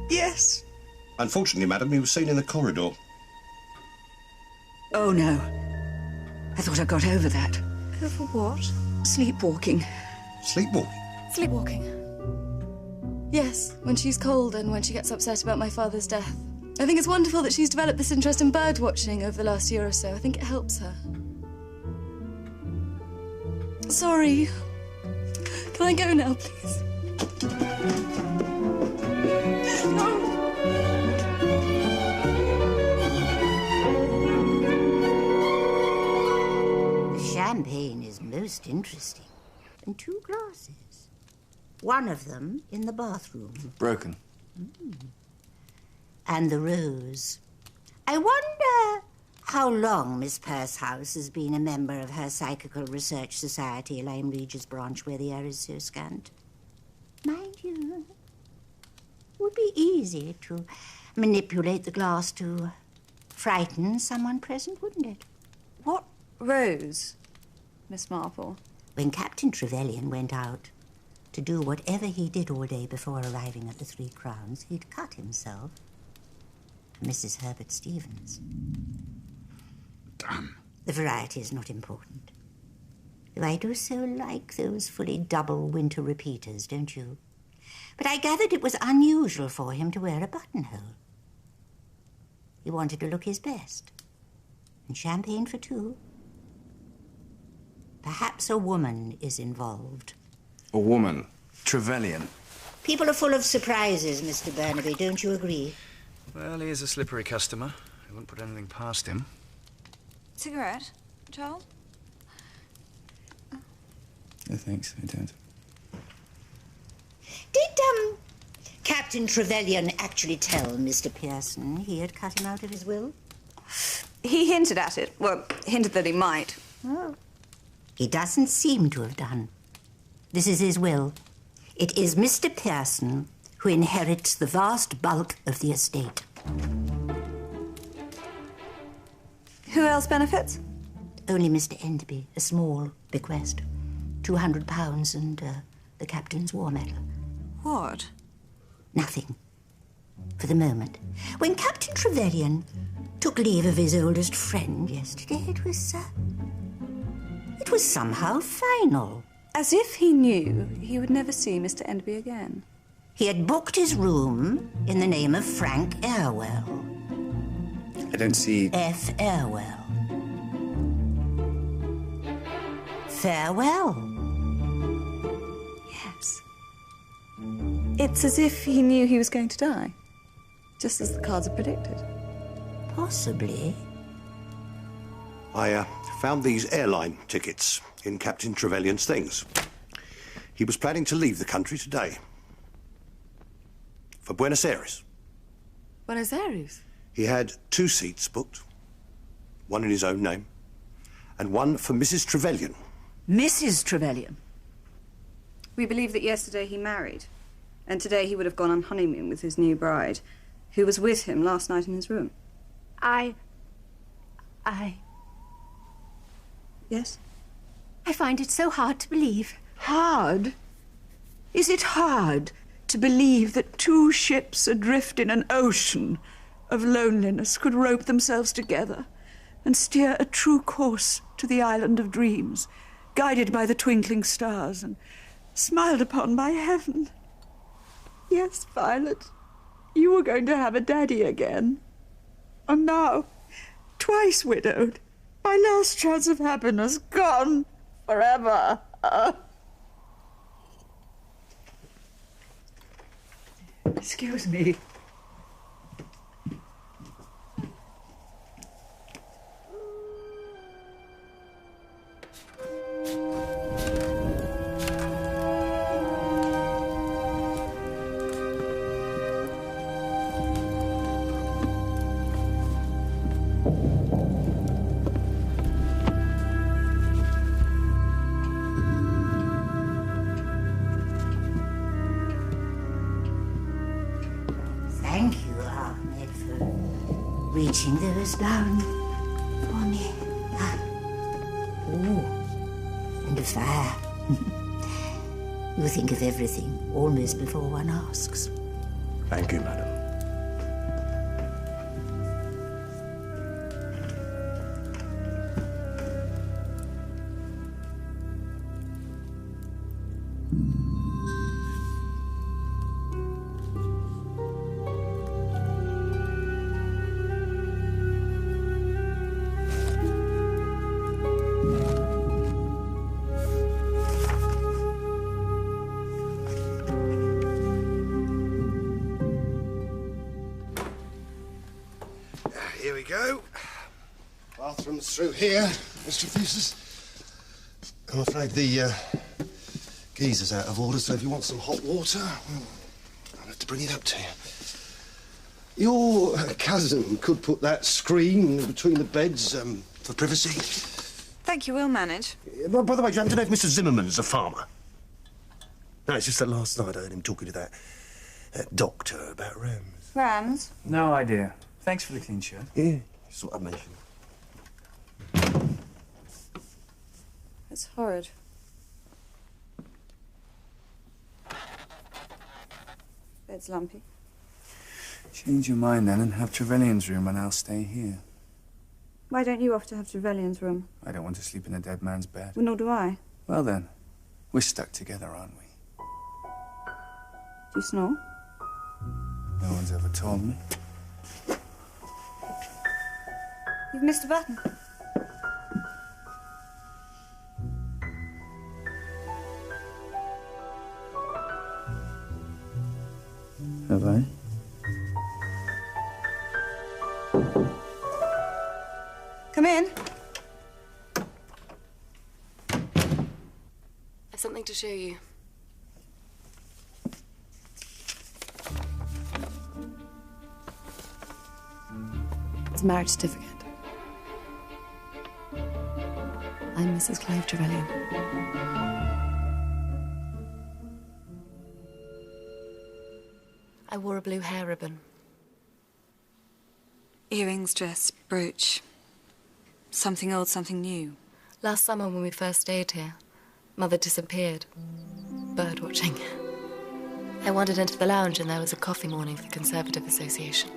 Yes. Unfortunately, madam, he was seen in the corridor. Oh, no. I thought I got over that. Over what? Sleepwalking. Sleepwalking? Sleepwalking. Yes, when she's cold and when she gets upset about my father's death. I think it's wonderful that she's developed this interest in bird watching over the last year or so. I think it helps her. Sorry. Can I go now, please? Champagne is most interesting. And 2 glasses. One of them in the bathroom. Broken. And the rose. I wonder how long Miss Pursehouse has been a member of her Psychical Research Society, Lyme Regis branch, where the air is so scant. Mind you, it would be easy to manipulate the glass to frighten someone present, wouldn't it? What rose, Miss Marple? When Captain Trevelyan went out to do whatever he did all day before arriving at the Three Crowns, he'd cut himself for Mrs. Herbert Stevens. Damn. The variety is not important. Though I do so like those fully double winter repeaters, don't you? But I gathered it was unusual for him to wear a buttonhole. He wanted to look his best. And champagne for two. Perhaps a woman is involved. A woman? Trevelyan? People are full of surprises, Mr. Burnaby, don't you agree? Well, he is a slippery customer. I wouldn't put anything past him. Cigarette, Charles? No, thanks, I don't. Did, Captain Trevelyan actually tell Mr. Pearson he had cut him out of his will? He hinted at it. Well, hinted that he might. Oh. He doesn't seem to have done. This is his will. It is Mr. Pearson who inherits the vast bulk of the estate. Who else benefits? Only Mr. Enderby, a small bequest. £200 and the captain's war medal. What? Nothing. For the moment. When Captain Trevelyan took leave of his oldest friend yesterday, it was somehow final. As if he knew he would never see Mr. Enderby again. He had booked his room in the name of Frank Airwell. I don't see... F. Airwell. Farewell. Yes. It's as if he knew he was going to die. Just as the cards had predicted. Possibly. I found these airline tickets in Captain Trevelyan's things. He was planning to leave the country today. For Buenos Aires. Buenos Aires? He had 2 seats booked. One in his own name. And one for Mrs. Trevelyan. Mrs. Trevelyan? We believe that yesterday he married. And today he would have gone on honeymoon with his new bride, who was with him last night in his room. Yes? I find it so hard to believe. Hard? Is it hard to believe that 2 ships adrift in an ocean of loneliness could rope themselves together and steer a true course to the island of dreams, guided by the twinkling stars and smiled upon by heaven? Yes, Violet, you were going to have a daddy again. And now, twice widowed, my last chance of happiness gone forever. Excuse me. Thank you, Ahmed, for reaching those down for me. Oh, and a fire. You think of everything almost before one asks. Thank you, madam. Here we go. Bathroom's through here, Mr. Thesis. I'm afraid the geezer's out of order, so if you want some hot water, well, I'll have to bring it up to you. Your cousin could put that screen between the beds for privacy. Thank you, we'll manage. By the way, do you happen to know if Mr. Zimmerman's a farmer? No, it's just that last night I heard him talking to that Doctor, about Rams. Rams? No idea. Thanks for the clean shirt. Yeah, just what I mentioned. It's horrid. Bed's lumpy. Change your mind then and have Trevelyan's room and I'll stay here. Why don't you off to have Trevelyan's room? I don't want to sleep in a dead man's bed. Well, nor do I. Well then, we're stuck together, aren't we? Do you snore? No one's ever told me. You've missed a button. Have I? Come in. I've something to show you. It's a marriage certificate. I'm Mrs. Clive Trevelyan. I wore a blue hair ribbon. Earrings, dress, brooch. Something old, something new. Last summer when we first stayed here, Mother disappeared. Bird watching. I wandered into the lounge and there was a coffee morning for the Conservative Association.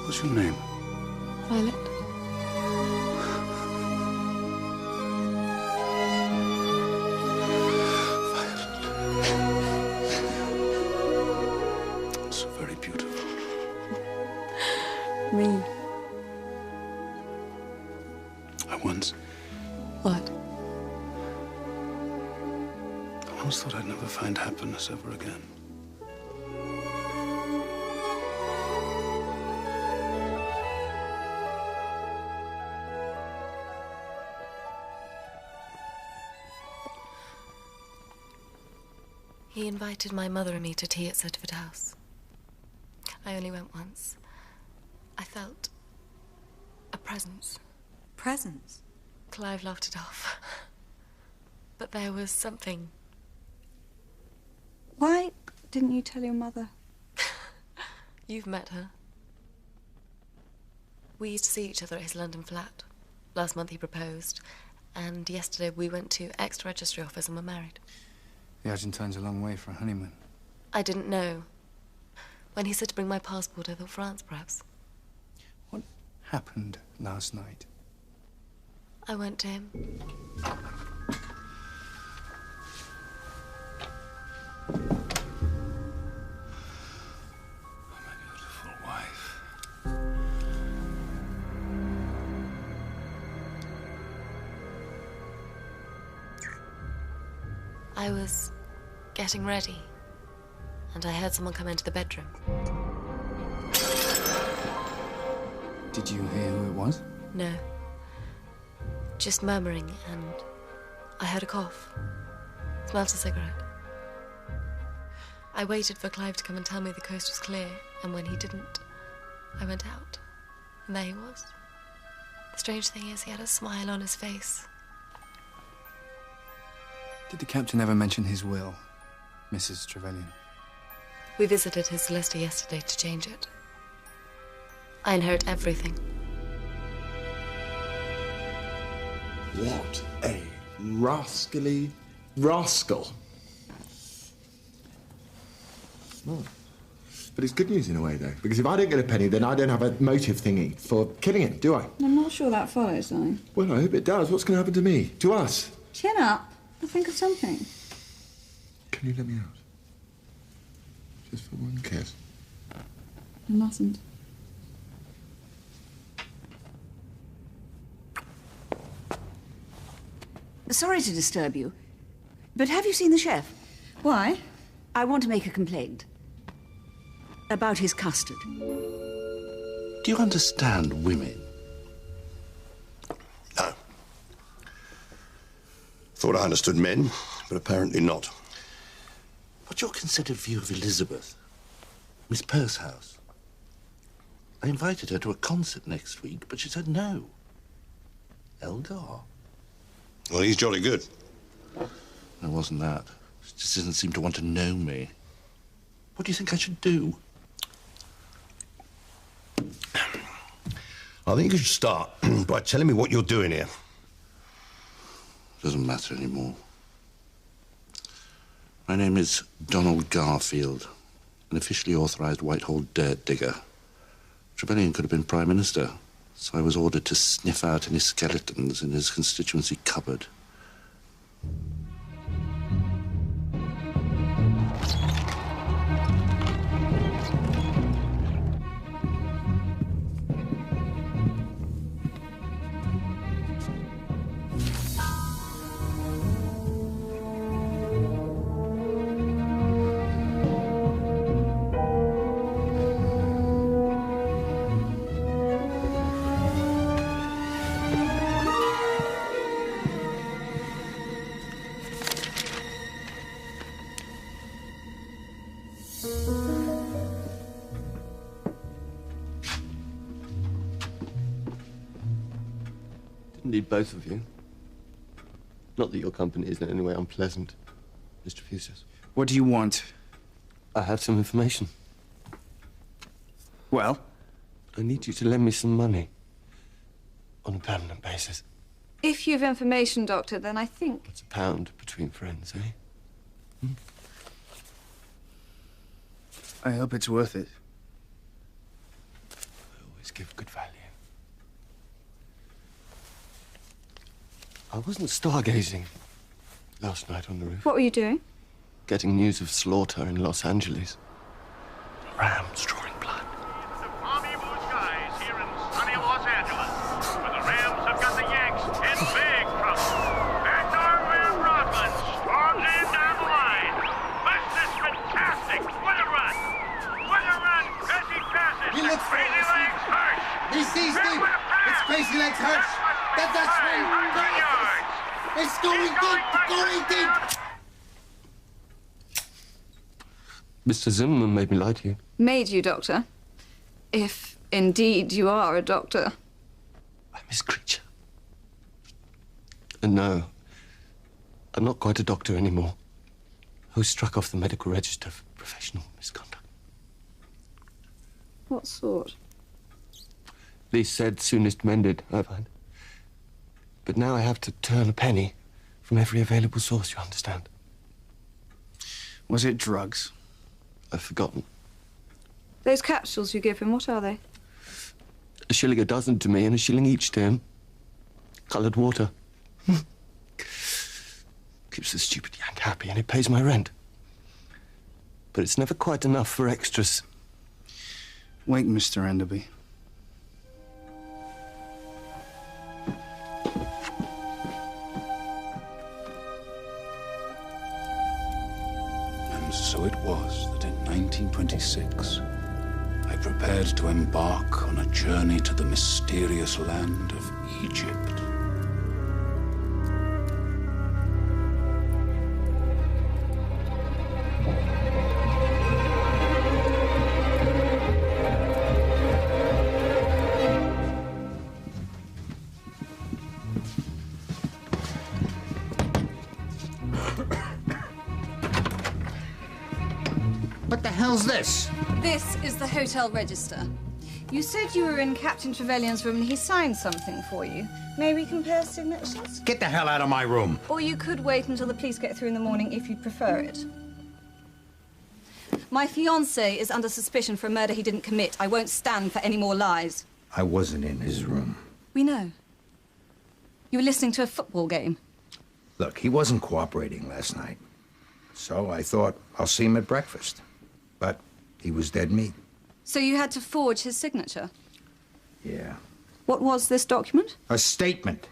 What's your name? Violet. So very beautiful. Me. I once What? thought I'd never find happiness ever again. He invited my mother and me to tea at Sittaford House. I only went once. I felt a presence. Presents? Clive laughed it off. But there was something. Why didn't you tell your mother? You've met her. We used to see each other at his London flat. Last month he proposed, and yesterday we went to ex-registry office and were married. The Argentine's a long way for a honeymoon. I didn't know. When he said to bring my passport, I thought France, perhaps. What happened last night? I went to him. Beautiful wife. I was getting ready, and I heard someone come into the bedroom. Did you hear who it was? No. Just murmuring, and I heard a cough. Smelled a cigarette. I waited for Clive to come and tell me the coast was clear, and when he didn't, I went out. And there he was. The strange thing is, he had a smile on his face. Did the captain ever mention his will, Mrs. Trevelyan? We visited his solicitor yesterday to change it. I inherit everything. What a rascally rascal. But it's good news in a way, though, because if I don't get a penny, then I don't have a motive thingy for killing him, do I? I'm not sure that follows, darling. Well, I hope it does. What's going to happen to me? To us? Chin up. I'll think of something. Can you let me out? Just for one kiss? I mustn't. sorry to disturb you, but have you seen the chef? Why? I want to make a complaint. About his custard. Do you understand women? No. Thought I understood men, but apparently not. What's your considered view of Elizabeth? Miss Pursehouse? I invited her to a concert next week, but she said no. Eldar? Well, he's jolly good. It wasn't that. She just doesn't seem to want to know me. What do you think I should do? I think you should start by telling me what you're doing here. Doesn't matter anymore. My name is Donald Garfield, an officially authorized Whitehall dirt digger. Trevelyan could have been Prime Minister, so I was ordered to sniff out any skeletons in his constituency cupboard. Need both of you. Not that your company is in any way unpleasant, Mr. Fuses. What do you want? I have some information. Well? I need you to lend me some money. On a permanent basis. If you've information, Doctor, then I think... It's £1 between friends, eh? I hope it's worth it. I always give good value. I wasn't stargazing last night on the roof. What were you doing? Getting news of slaughter in Los Angeles. Rams drawing blood. The balmy blue skies here in sunny Los Angeles, where the Rams have got the Yanks in big trouble. And our Ram Rodman storms in down the line. This is fantastic. What a run! What a run as he passes. He looks Crazy Legs Hirsch. He sees me. It's Crazy Legs Hirsch. That's a swing. It's going deep. Going deep. Mr. Zimmerman made me lie to you. Made you, Doctor? If indeed you are a doctor. I'm his creature. And no, I'm not quite a doctor anymore. I was struck off the medical register for professional misconduct. What sort? Least said, soonest mended, I find. But now I have to turn a penny from every available source, you understand? Was it drugs? I've forgotten. Those capsules you give him, what are they? A shilling a dozen to me and a shilling each to him. Coloured water. Keeps the stupid yank happy and it pays my rent. But it's never quite enough for extras. Wait, Mr. Enderby. And so it was that in 1926, I prepared to embark on a journey to the mysterious land of Egypt. What the hell's this? This is the hotel register. You said you were in Captain Trevelyan's room and he signed something for you. May we compare signatures? Get the hell out of my room. Or you could wait until the police get through in the morning if you'd prefer it. My fiancé is under suspicion for a murder he didn't commit. I won't stand for any more lies. I wasn't in his room. We know. You were listening to a football game. Look, he wasn't cooperating last night. So I thought I'll see him at breakfast. But he was dead meat. So you had to forge his signature? Yeah. What was this document? A statement.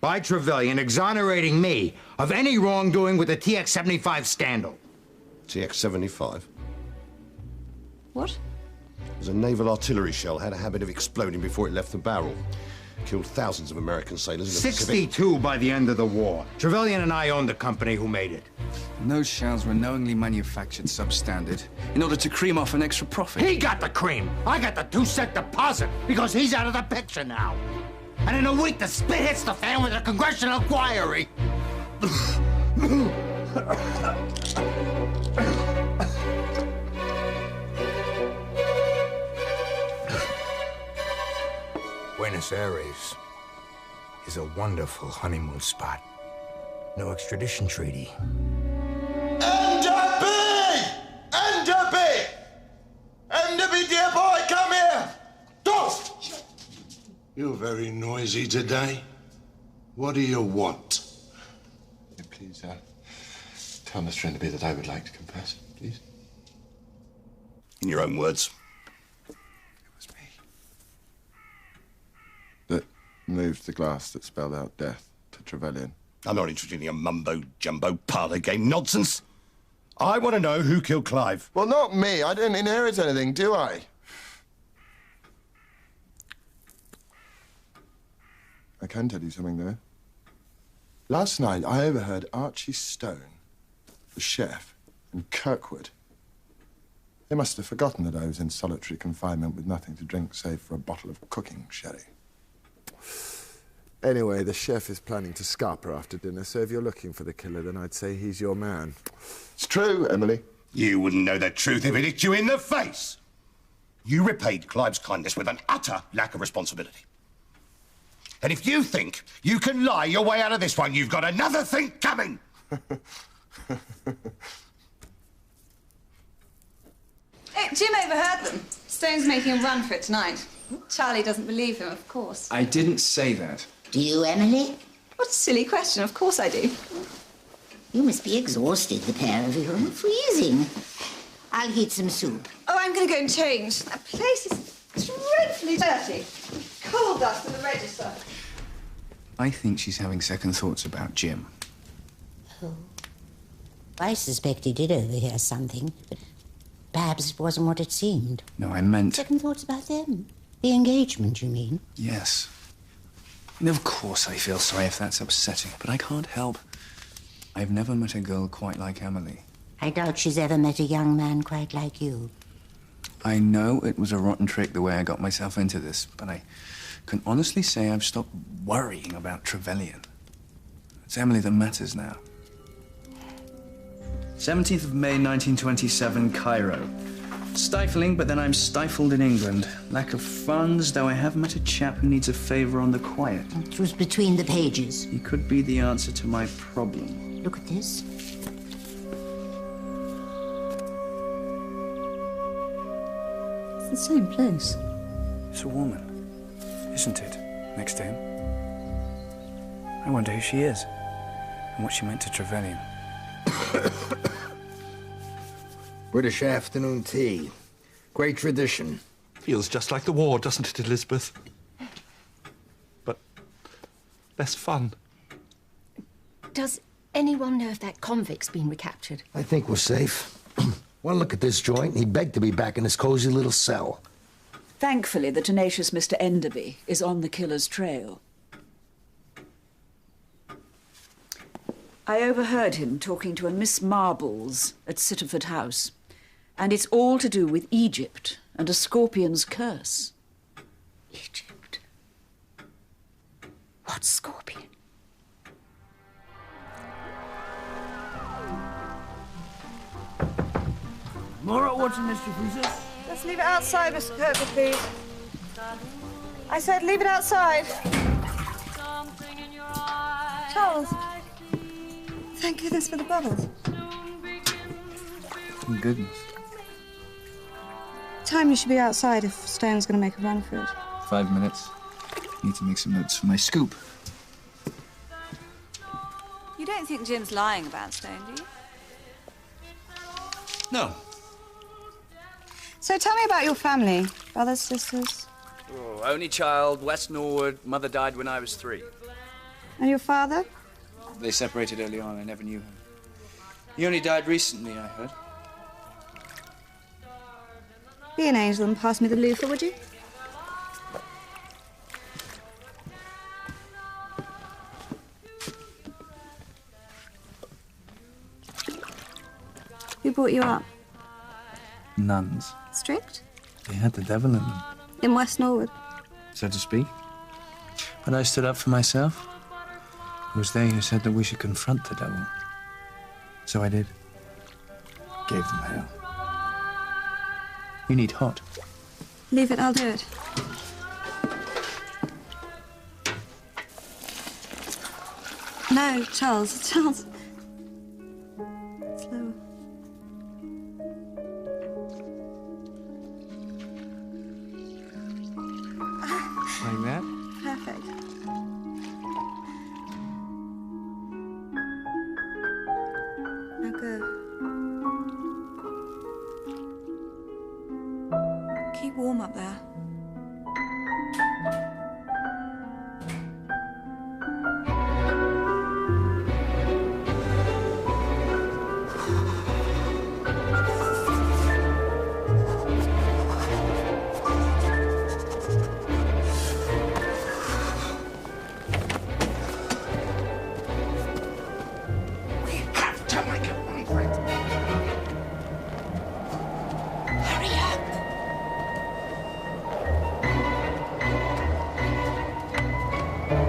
by Trevelyan exonerating me of any wrongdoing with the TX-75 scandal. TX-75? What? It was a naval artillery shell, had a habit of exploding before it left the barrel. Killed thousands of American sailors in the Pacific. 62 by the end of the war. Trevelyan and I owned the company who made it. And those shells were knowingly manufactured substandard in order to cream off an extra profit. He got the cream. I got the 2-cent deposit because he's out of the picture now. And in a week, the spit hits the fan with a congressional inquiry. Buenos Aires is a wonderful honeymoon spot. No extradition treaty. Enderby! Enderby! Enderby, dear boy, come here! Dost! You're very noisy today. What do you want? Please, tell Mr. Enderby that I would like to confess, please. In your own words. That moved the glass that spelled out death to Trevelyan. I'm not interested in your mumbo-jumbo parlour game nonsense. I want to know who killed Clive. Well, not me. I didn't inherit anything, do I? I can tell you something, though. Last night, I overheard Archie Stone, the chef, and Kirkwood. They must have forgotten that I was in solitary confinement with nothing to drink save for a bottle of cooking sherry. Anyway, the chef is planning to scarper after dinner, so if you're looking for the killer, then I'd say he's your man. It's true, Emily. You wouldn't know the truth if it hit you in the face. You repaid Clive's kindness with an utter lack of responsibility. And if you think you can lie your way out of this one, you've got another thing coming. Hey, Jim overheard them. Stone's making a run for it tonight. Charlie doesn't believe him, of course. I didn't say that. Do you, Emily? What a silly question. Of course I do. You must be exhausted, the pair of you. Freezing. I'll heat some soup. Oh, I'm going to go and change. That place is dreadfully dirty. Coal dust in the register. I think she's having second thoughts about Jim. Oh. I suspect he did overhear something, but perhaps it wasn't what it seemed. No, I meant... Second thoughts about them? The engagement, you mean? Yes. And of course I feel sorry if that's upsetting, but I can't help. I've never met a girl quite like Emily. I doubt she's ever met a young man quite like you. I know it was a rotten trick the way I got myself into this, but I can honestly say I've stopped worrying about Trevelyan. It's Emily that matters now. 17th of May, 1927, Cairo. Stifling, but then I'm stifled in England. Lack of funds, though I have met a chap who needs a favour on the quiet. It was between the pages. He could be the answer to my problem. Look at this. It's the same place. It's a woman, isn't it, next to him? I wonder who she is and what she meant to Trevelyan. British afternoon tea. Great tradition. Feels just like the war, doesn't it, Elizabeth? But less fun. Does anyone know if that convict's been recaptured? I think we're safe. One look at this joint, and he begged to be back in his cozy little cell. Thankfully, the tenacious Mr. Enderby is on the killer's trail. I overheard him talking to a Miss Marple's at Sittaford House. And it's all to do with Egypt and a scorpion's curse. Egypt? What scorpion? Mora, what's in this freezer? Just leave it outside, Mr. Kirkwood, please. I said leave it outside. Charles. Thank goodness for the bubbles. Thank goodness. Time you should be outside if Stone's going to make a run for it. 5 minutes. Need to make some notes for my scoop. You don't think Jim's lying about Stone, do you? No. So tell me about your family. Brothers, sisters? Oh, only child, West Norwood. Mother died when I was 3. And your father? They separated early on. I never knew him. He only died recently, I heard. Be an angel and pass me the loofah, would you? Who brought you up? Nuns. Strict? They had the devil in them, In West Norwood? so to speak. But I stood up for myself. It was they who said that we should confront the devil. So I did. Gave them hell. You need hot. Leave it, I'll do it. No, Charles. Slower. Like that? Perfect. Now go. Keep warm up there.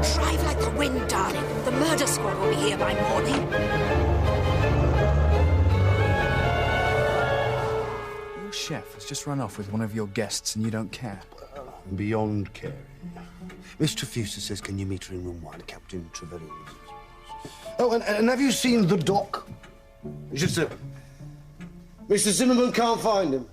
Drive like the wind, darling. The murder squad will be here by morning. Your chef has just run off with one of your guests and you don't care. Beyond caring. Miss Trefusis says, can you meet her in room 1, Captain Trevelyan? Oh, and have you seen the doc? It's just that Mr. Zimmerman can't find him.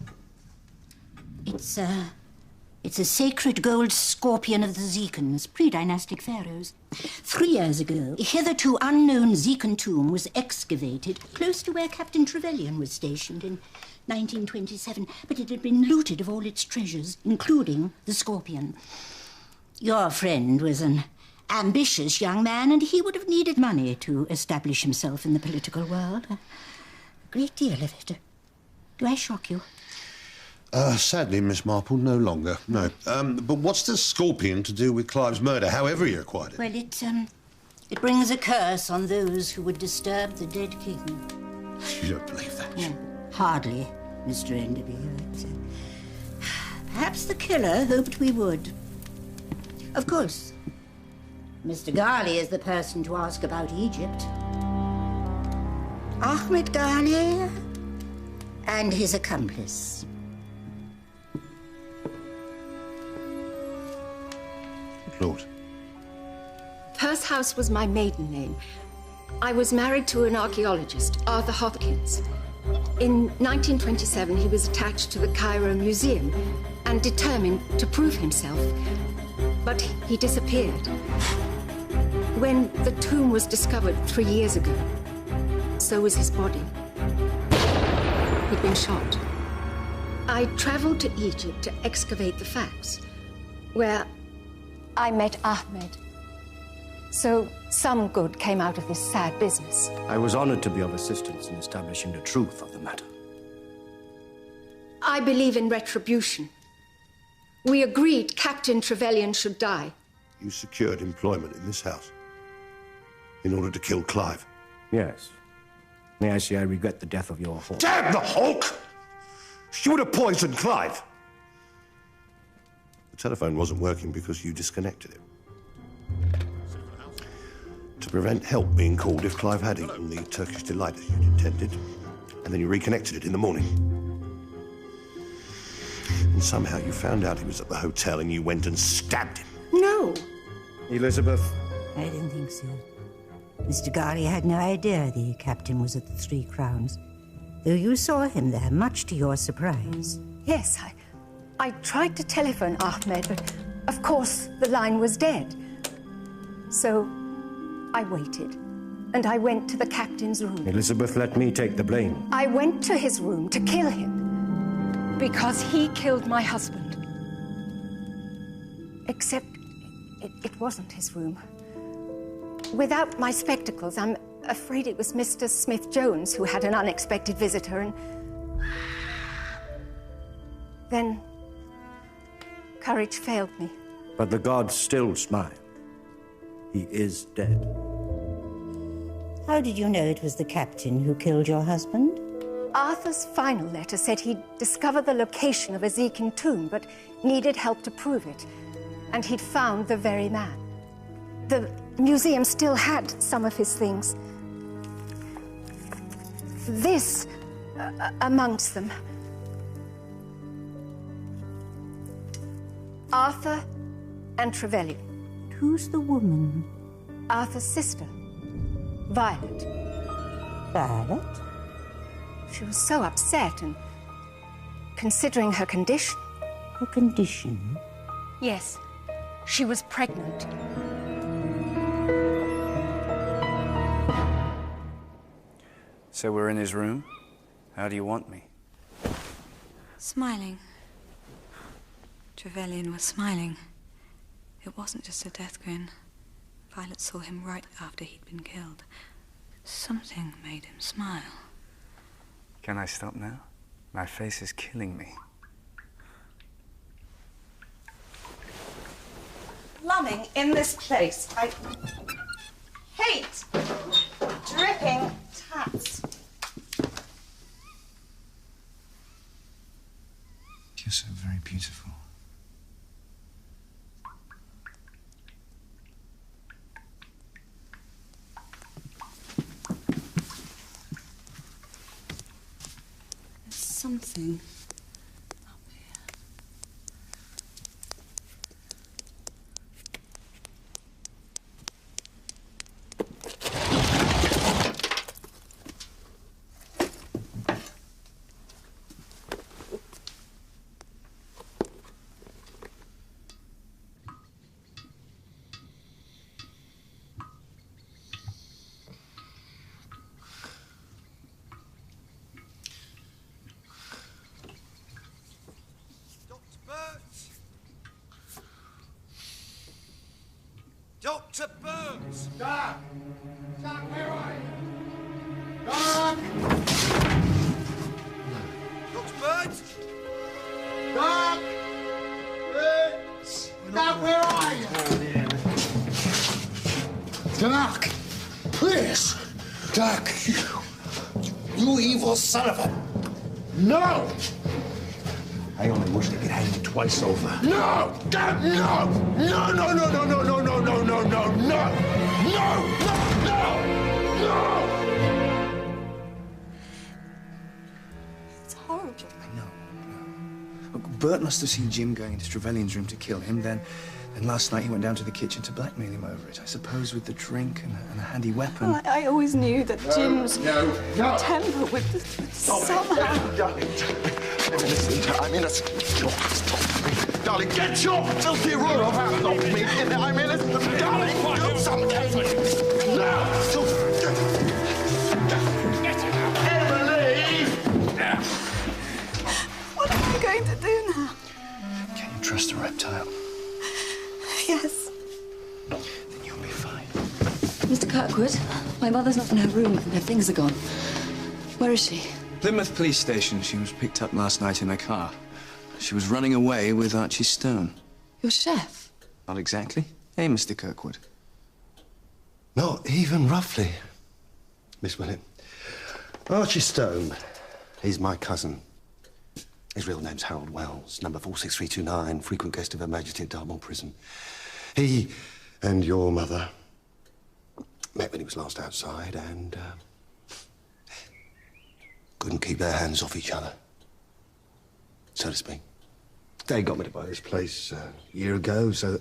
It's a sacred gold scorpion of the Zecans, pre-dynastic pharaohs. 3 years ago, a hitherto unknown Zecan tomb was excavated close to where Captain Trevelyan was stationed in 1927, but it had been looted of all its treasures, including the scorpion. Your friend was an ambitious young man, and he would have needed money to establish himself in the political world. A great deal of it. Do I shock you? Sadly, Miss Marple, no longer, no. But what's the scorpion to do with Clive's murder, however he acquired it? Well, it brings a curse on those who would disturb the dead king. You don't believe that? No, hardly, Mr. Enderby. Perhaps the killer hoped we would. Of course, Mr. Ghali is the person to ask about Egypt. Ahmed Ghali and his accomplice. Lord. Perth House was my maiden name. I was married to an archaeologist, Arthur Hopkins. In 1927, he was attached to the Cairo Museum and determined to prove himself. But he disappeared. When the tomb was discovered 3 years ago, so was his body. He'd been shot. I traveled to Egypt to excavate the facts, where I met Ahmed. So some good came out of this sad business. I was honored to be of assistance in establishing the truth of the matter. I believe in retribution. We agreed Captain Trevelyan should die. You secured employment in this house in order to kill Clive. Yes. May I say I regret the death of your hawk. Damn the Hulk! She would have poisoned Clive. The telephone wasn't working because you disconnected it. To prevent help being called if Clive had eaten the Turkish delight as you'd intended. And then you reconnected it in the morning. And somehow you found out he was at the hotel and you went and stabbed him. No. Elizabeth? I didn't think so. Mr. Ghali had no idea the captain was at the Three Crowns, though you saw him there, much to your surprise. Yes, I tried to telephone Ahmed, but of course the line was dead. So I waited, and I went to the captain's room. Elizabeth, let me take the blame. I went to his room to kill him, because he killed my husband. Except it wasn't his room. Without my spectacles, I'm afraid it was Mr. Smith-Jones who had an unexpected visitor, and then courage failed me. But the gods still smile. He is dead. How did you know it was the captain who killed your husband? Arthur's final letter said he'd discovered the location of a Zekin tomb, but needed help to prove it. And he'd found the very man. The museum still had some of his things. This amongst them. Arthur and Trevelyan. Who's the woman? Arthur's sister, Violet. Violet? She was so upset, and considering her condition. Her condition? Yes, she was pregnant. So we're in his room. How do you want me? Smiling. Trevelyan was smiling. It wasn't just a death grin. Violet saw him right after he'd been killed. Something made him smile. Can I stop now? My face is killing me. Plumbing in this place. I hate dripping taps. You're so very beautiful. Something. Dr. Burns! Doc! Doc, where are you? Doc! Dr. Burns! Doc! Burns! Doc, where are you? Doc! Please! Doc, you evil son of a... No! I only wish they could hang you twice over. No! Doc, no! No, no, no, no, no, no, no, no, no, no, no! No! No! No! It's horrible. I know. Look, Bert must have seen Jim going into Trevelyan's room to kill him. Then last night he went down to the kitchen to blackmail him over it. I suppose with the drink and a handy weapon. Well, I always knew that Jim's no. temper would somehow... Darling, I'm innocent. Stop. Darling, get your filthy ruler out of me. I'm innocent. Darling, do something. Now. Emily! What am I going to do now? Can you trust a reptile? Yes. Then you'll be fine. Mr. Kirkwood, my mother's not in her room and her things are gone. Where is she? Plymouth Police Station. She was picked up last night in a car. She was running away with Archie Stone. Your chef? Not exactly. Hey, Mr. Kirkwood. Not even roughly, Miss Willett. Archie Stone. He's my cousin. His real name's Harold Wells, number 46329, frequent guest of Her Majesty at Dartmoor Prison. He and your mother met when he was last outside and couldn't keep their hands off each other, so to speak. They got me to buy this place a year ago, so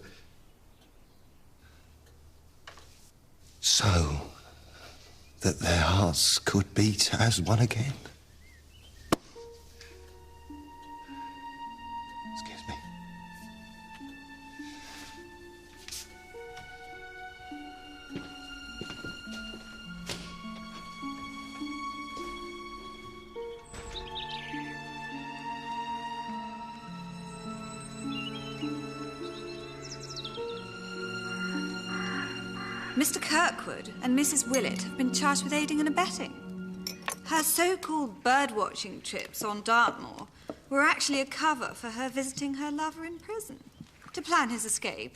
that their hearts could beat as one again. Excuse me. Mr. Kirkwood and Mrs. Willett have been charged with aiding and abetting. Her so-called bird-watching trips on Dartmoor were actually a cover for her visiting her lover in prison to plan his escape,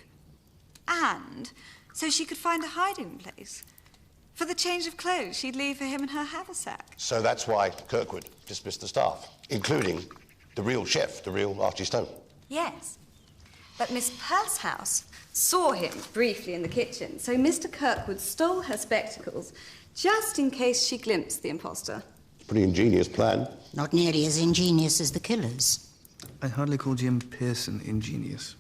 and so she could find a hiding place for the change of clothes she'd leave for him in her haversack. So that's why Kirkwood dismissed the staff, including the real chef, the real Archie Stone. Yes, but Miss Purshouse saw him briefly in the kitchen, so Mr. Kirkwood stole her spectacles just in case she glimpsed the imposter. Pretty ingenious plan. Not nearly as ingenious as the killers. I hardly call Jim Pearson ingenious.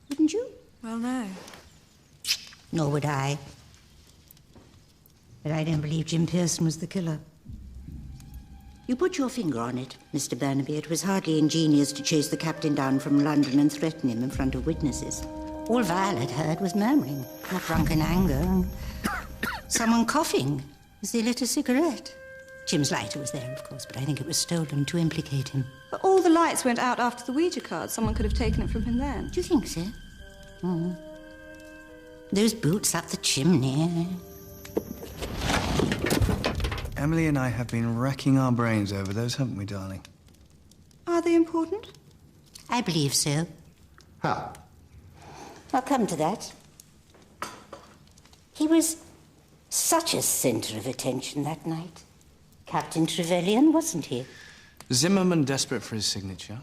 Wouldn't you? Well, no. Nor would I. But I don't believe Jim Pearson was the killer. You put your finger on it, Mr. Burnaby. It was hardly ingenious to chase the captain down from London and threaten him in front of witnesses. All Violet heard was murmuring, not drunken anger. Someone coughing as they lit a cigarette. Jim's lighter was there, of course, but I think it was stolen to implicate him. But all the lights went out after the Ouija card. Someone could have taken it from him then. Do you think so? Those boots up the chimney. Emily and I have been racking our brains over those, haven't we, darling? Are they important? I believe so. How? I'll come to that. He was such a centre of attention that night. Captain Trevelyan, wasn't he? Zimmerman desperate for his signature.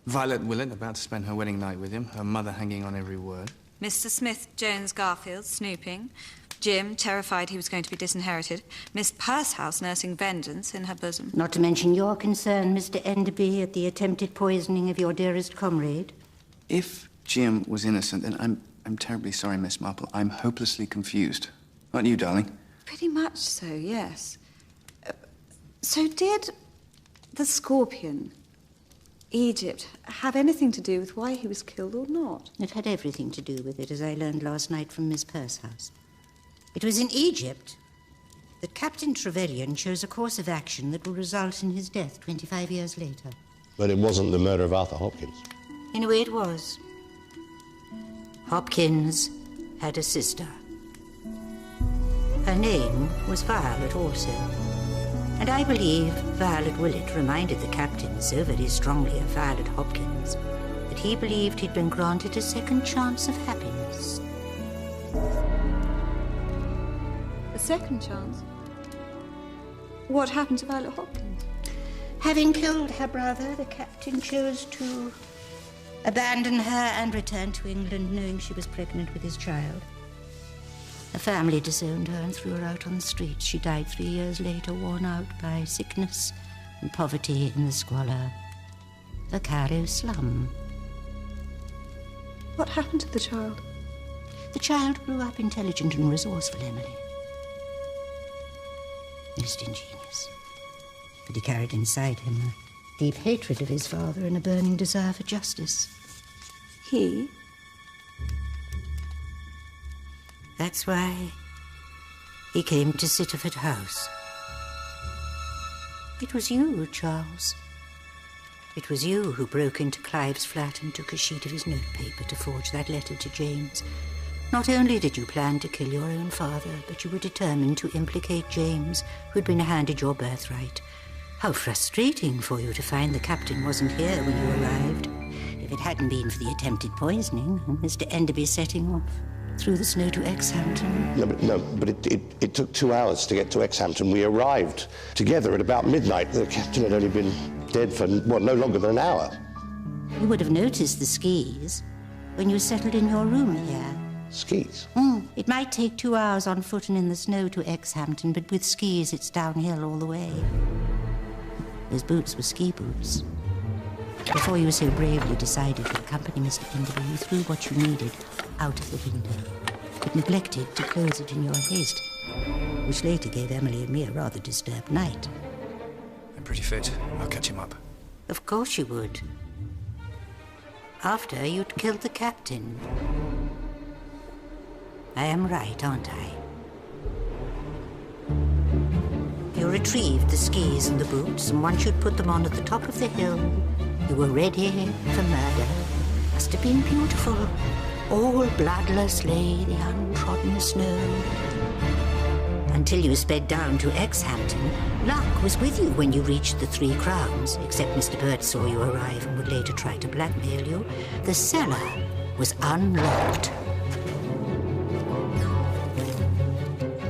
Violet Willett about to spend her wedding night with him, her mother hanging on every word. Mr. Smith Jones Garfield snooping. Jim terrified he was going to be disinherited. Miss Purshouse nursing vengeance in her bosom. Not to mention your concern, Mr. Enderby, at the attempted poisoning of your dearest comrade. If Jim was innocent, then I'm terribly sorry, Miss Marple. I'm hopelessly confused. Aren't you, darling? Pretty much so, yes. So did the Scorpion, Egypt, have anything to do with why he was killed or not? It had everything to do with it, as I learned last night from Miss Purshouse. It was in Egypt that Captain Trevelyan chose a course of action that will result in his death 25 years later. But it wasn't the murder of Arthur Hopkins. In a way, it was. Hopkins had a sister. Her name was Violet also. And I believe Violet Willett reminded the captain so very strongly of Violet Hopkins that he believed he'd been granted a second chance of happiness. A second chance? What happened to Violet Hopkins? Having killed her brother, the captain chose to abandon her and return to England, knowing she was pregnant with his child. Her family disowned her and threw her out on the streets. She died 3 years later, worn out by sickness and poverty in the squalor of a Cairo slum. What happened to the child? The child grew up intelligent and resourceful, Emily. Most ingenious. But he carried inside him a deep hatred of his father and a burning desire for justice. He? That's why he came to Sittaford House. It was you, Charles. It was you who broke into Clive's flat and took a sheet of his notepaper to forge that letter to James. Not only did you plan to kill your own father, but you were determined to implicate James, who'd been handed your birthright. How frustrating for you to find the captain wasn't here when you arrived. If it hadn't been for the attempted poisoning and Mr. Enderby setting off through the snow to Exhampton. No, but it took 2 hours to get to Exhampton. We arrived together at about midnight. The captain had only been dead for, well, no longer than an hour. You would have noticed the skis when you settled in your room here. Skis? It might take 2 hours on foot and in the snow to Exhampton, but with skis it's downhill all the way. Those boots were ski boots. Before you so bravely decided to accompany Mr. Enderby, you threw what you needed out of the window, but neglected to close it in your haste, which later gave Emily and me a rather disturbed night. I'm pretty fit. I'll catch him up. Of course you would. After you'd killed the captain. I am right, aren't I? You retrieved the skis and the boots, and once you'd put them on at the top of the hill, you were ready for murder. Must have been beautiful. All bloodless lay the untrodden snow. Until you sped down to Exhampton, luck was with you when you reached the 3 Crowns, except Mr. Burt saw you arrive and would later try to blackmail you. The cellar was unlocked.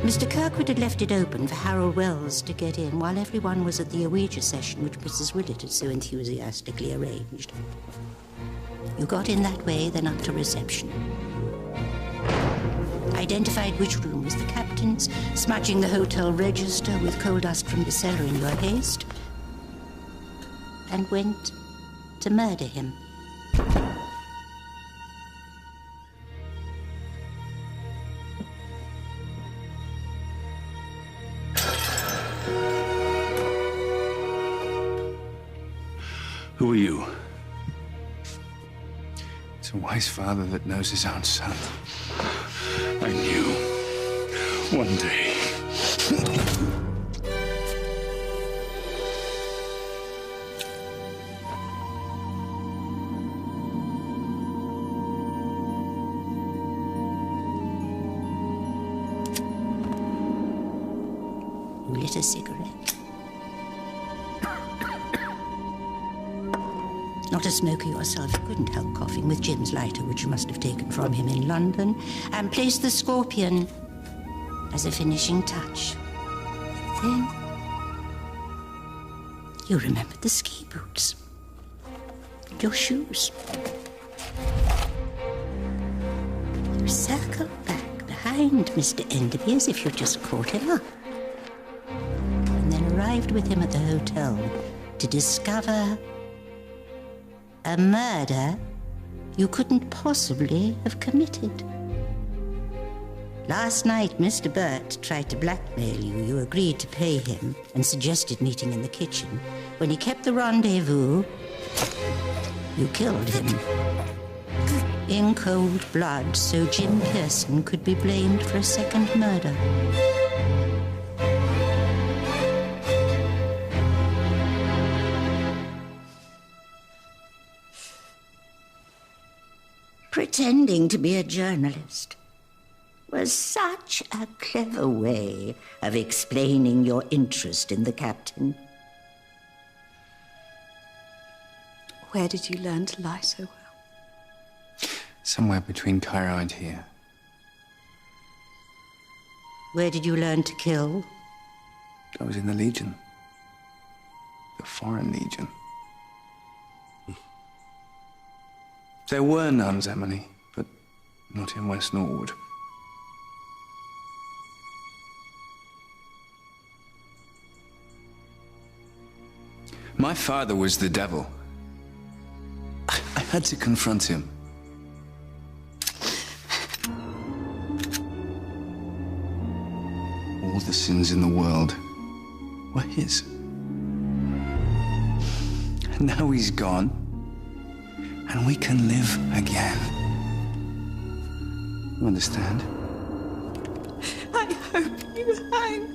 Mr. Kirkwood had left it open for Harold Wells to get in while everyone was at the Ouija session which Mrs. Willett had so enthusiastically arranged. You got in that way, then up to reception. Identified which room was the captain's, smudging the hotel register with coal dust from the cellar in your haste, and went to murder him. Who are you? It's a wise father that knows his own son. I knew. One day. You lit a cigarette. Not a smoker yourself, you couldn't help coughing with Jim's lighter, which you must have taken from him in London, and placed the scorpion as a finishing touch. Then you remembered the ski boots, your shoes. You circled back behind Mr. Enderby as if you'd just caught him up, and then arrived with him at the hotel to discover a murder you couldn't possibly have committed. Last night, Mr. Burt tried to blackmail you. You agreed to pay him and suggested meeting in the kitchen. When he kept the rendezvous, you killed him. In cold blood, so Jim Pearson could be blamed for a second murder. Pretending to be a journalist was such a clever way of explaining your interest in the captain. Where did you learn to lie so well? Somewhere between Cairo and here. Where did you learn to kill? I was in the Legion. The Foreign Legion. There were nuns, Emily, but not in West Norwood. My father was the devil. I had to confront him. All the sins in the world were his. And now he's gone, and we can live again. You understand? I hope you hang.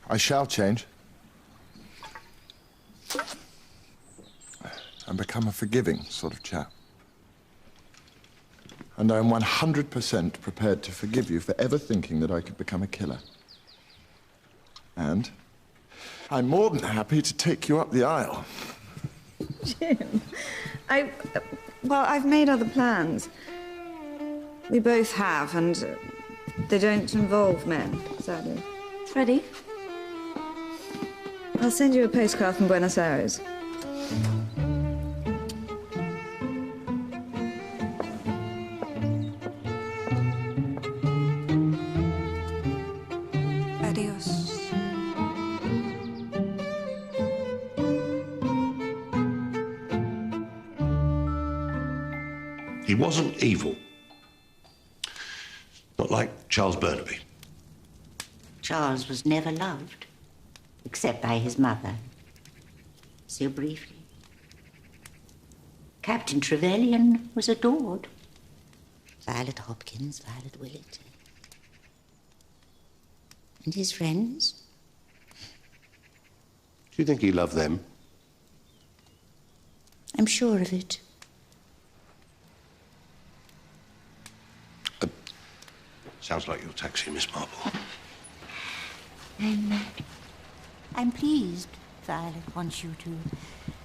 I shall change. And become a forgiving sort of chap. And I'm 100% prepared to forgive you for ever thinking that I could become a killer. And I'm more than happy to take you up the aisle. Jim, I've made other plans. We both have, and they don't involve men, sadly. Ready? I'll send you a postcard from Buenos Aires. Adios, He wasn't evil. Not like Charles Burnaby. Charles was never loved, except by his mother. So briefly. Captain Trevelyan was adored. Violet Hopkins, Violet Willett. And his friends? Do you think he loved them? I'm sure of it. Sounds like your taxi, Miss Marple. I'm pleased Violet wants you to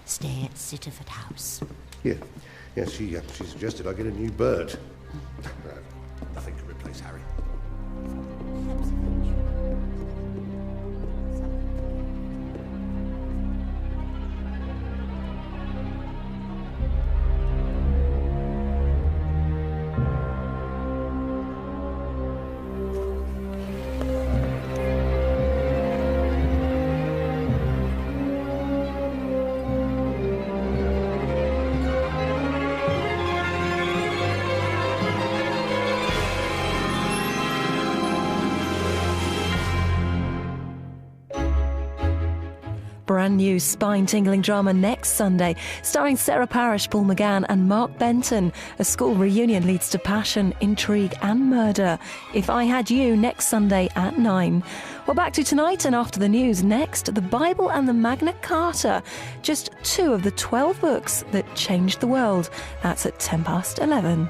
stay at Sittaford House. Yeah. Yeah, she suggested I get a new bird. Nothing to replace Harry. Brand new spine-tingling drama next Sunday, starring Sarah Parish, Paul McGann and Mark Benton. A school reunion leads to passion, intrigue and murder. If I Had You, next Sunday at 9. Well, back to tonight and after the news. Next, the Bible and the Magna Carta. Just 2 of the 12 books that changed the world. That's at 11:10.